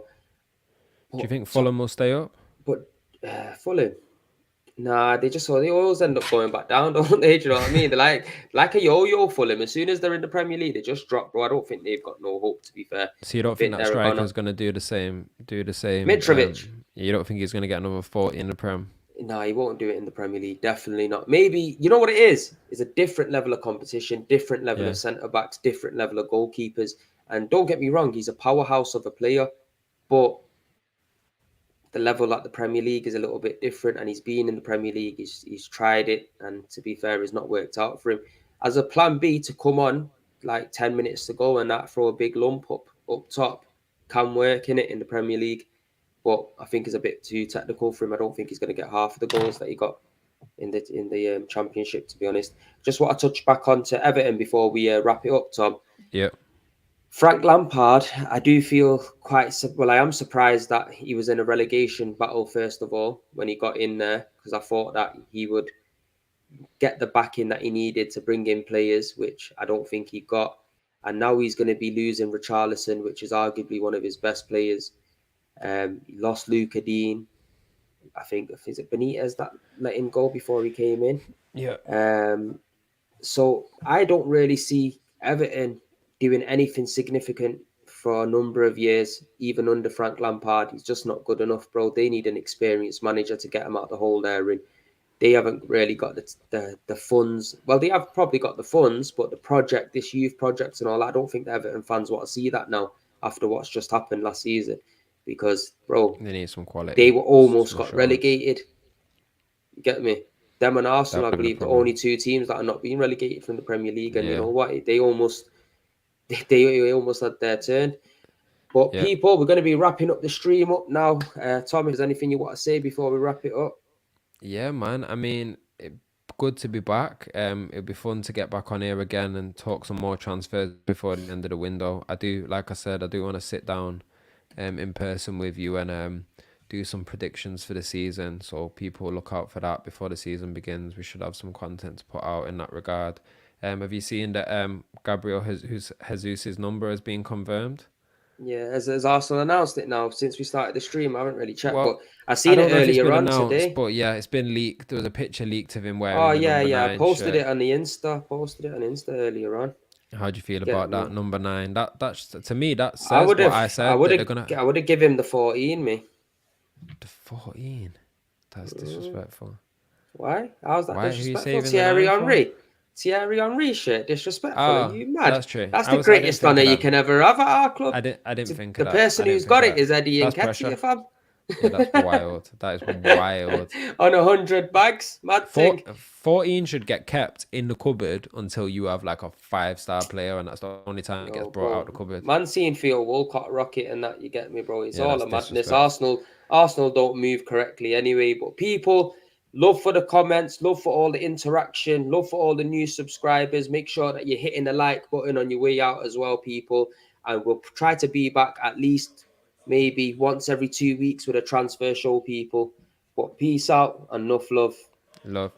Do you But think Fulham will stay up? but Fulham. Nah, they always end up going back down, don't they? Do you know what I mean? They're like a yo-yo Fulham. As soon as they're in the Premier League, they just drop, bro. I don't think they've got no hope, to be fair. So you I don't think think that they're a striker goner. is going to do the same? Do the same? Mitrovic. You don't think he's going to get another 40 in the Prem? No, he won't do it in the Premier League. Definitely not. Maybe you know what it is? It's a different level of competition, different level Yeah, of centre backs, different level of goalkeepers. And don't get me wrong, he's a powerhouse of a player, but the level at the Premier League is a little bit different, and he's been in the Premier League. He's tried it, and to be fair, it's not worked out for him. As a plan B to come on like 10 minutes to go and that throw a big lump up top can work in it in the Premier League, but I think it's a bit too technical for him. I don't think he's going to get half of the goals that he got in the Championship. To be honest, just want to touch back onto Everton before we wrap it up, Tom. yeah. Frank Lampard, I do feel well. I am surprised that he was in a relegation battle first of all when he got in there, because I thought that he would get the backing that he needed to bring in players, which I don't think he got. And now he's going to be losing Richarlison, which is arguably one of his best players. He lost Luca Dean. I think is it Benitez that let him go before he came in. Yeah. Um, So I don't really see Everton doing anything significant for a number of years, even under Frank Lampard. He's just not good enough, bro. They need an experienced manager to get them out of the hole they're in. They haven't really got the funds. Well, they have probably got the funds, but the project, this youth project and all that, I don't think the Everton fans want to see that now after what's just happened last season. Because, bro, They need some they quality were almost for got sure. relegated. You get me? Them and That Arsenal, I would be the believe, the only problem. two teams that are not being relegated from the Premier League. And you Yeah, know what? They almost they almost had their turn. But yeah, people, we're going to be wrapping up the stream up now. Tom, is there anything you want to say before we wrap it up? yeah, man. I mean, good to be back. It'd be fun to get back on here again and talk some more transfers before the end of the window. I do, like I said, I do want to sit down, in person with you and do some predictions for the season. So people look out for that before the season begins. We should have some content to put out in that regard. Have you seen that Gabriel Jesus's number has been confirmed? Yeah, as Arsenal announced it now since we started the stream. I haven't really checked, but Well, I I seen it don't know if it's earlier been on announced, today. but yeah, it's been leaked. There was a picture leaked of him Oh wearing the yeah, number yeah. I nine posted it shirt. on the Insta. Posted it on Insta earlier on. How do you feel Get about me? that number nine? That's to me that I says would what have, I I said would that they're have, gonna I would have give him the 14. Me. the 14. That's Mm. disrespectful. Why? How's that Why? Who you disrespectful? saving the Thierry nine for? Henry. Thierry Henry shirt. Disrespectful. Are Oh, you mad? that's true. That's I the was. I didn't greatest think honour of you that. can ever have at our club. I didn't think of The that. I person didn't who's think got of it that. is Eddie That's Nketiah, pressure. fam. Yeah, that's wild. That is wild. On 100 bags. Mad thing. 14 should get kept in the cupboard until you have like a 5-star player, and that's the only time it gets No, brought out the bro. cupboard. Man seeing Theo Walcott rocket and that, you get me, bro. It's Yeah, all that's a madness. disrespect. Arsenal don't move correctly anyway. But people, love for the comments, love for all the interaction, love for all the new subscribers. Make sure that you're hitting the like button on your way out as well, people. And we'll try to be back at least maybe once every 2 weeks with a transfer show, people. But peace out and enough love. Love.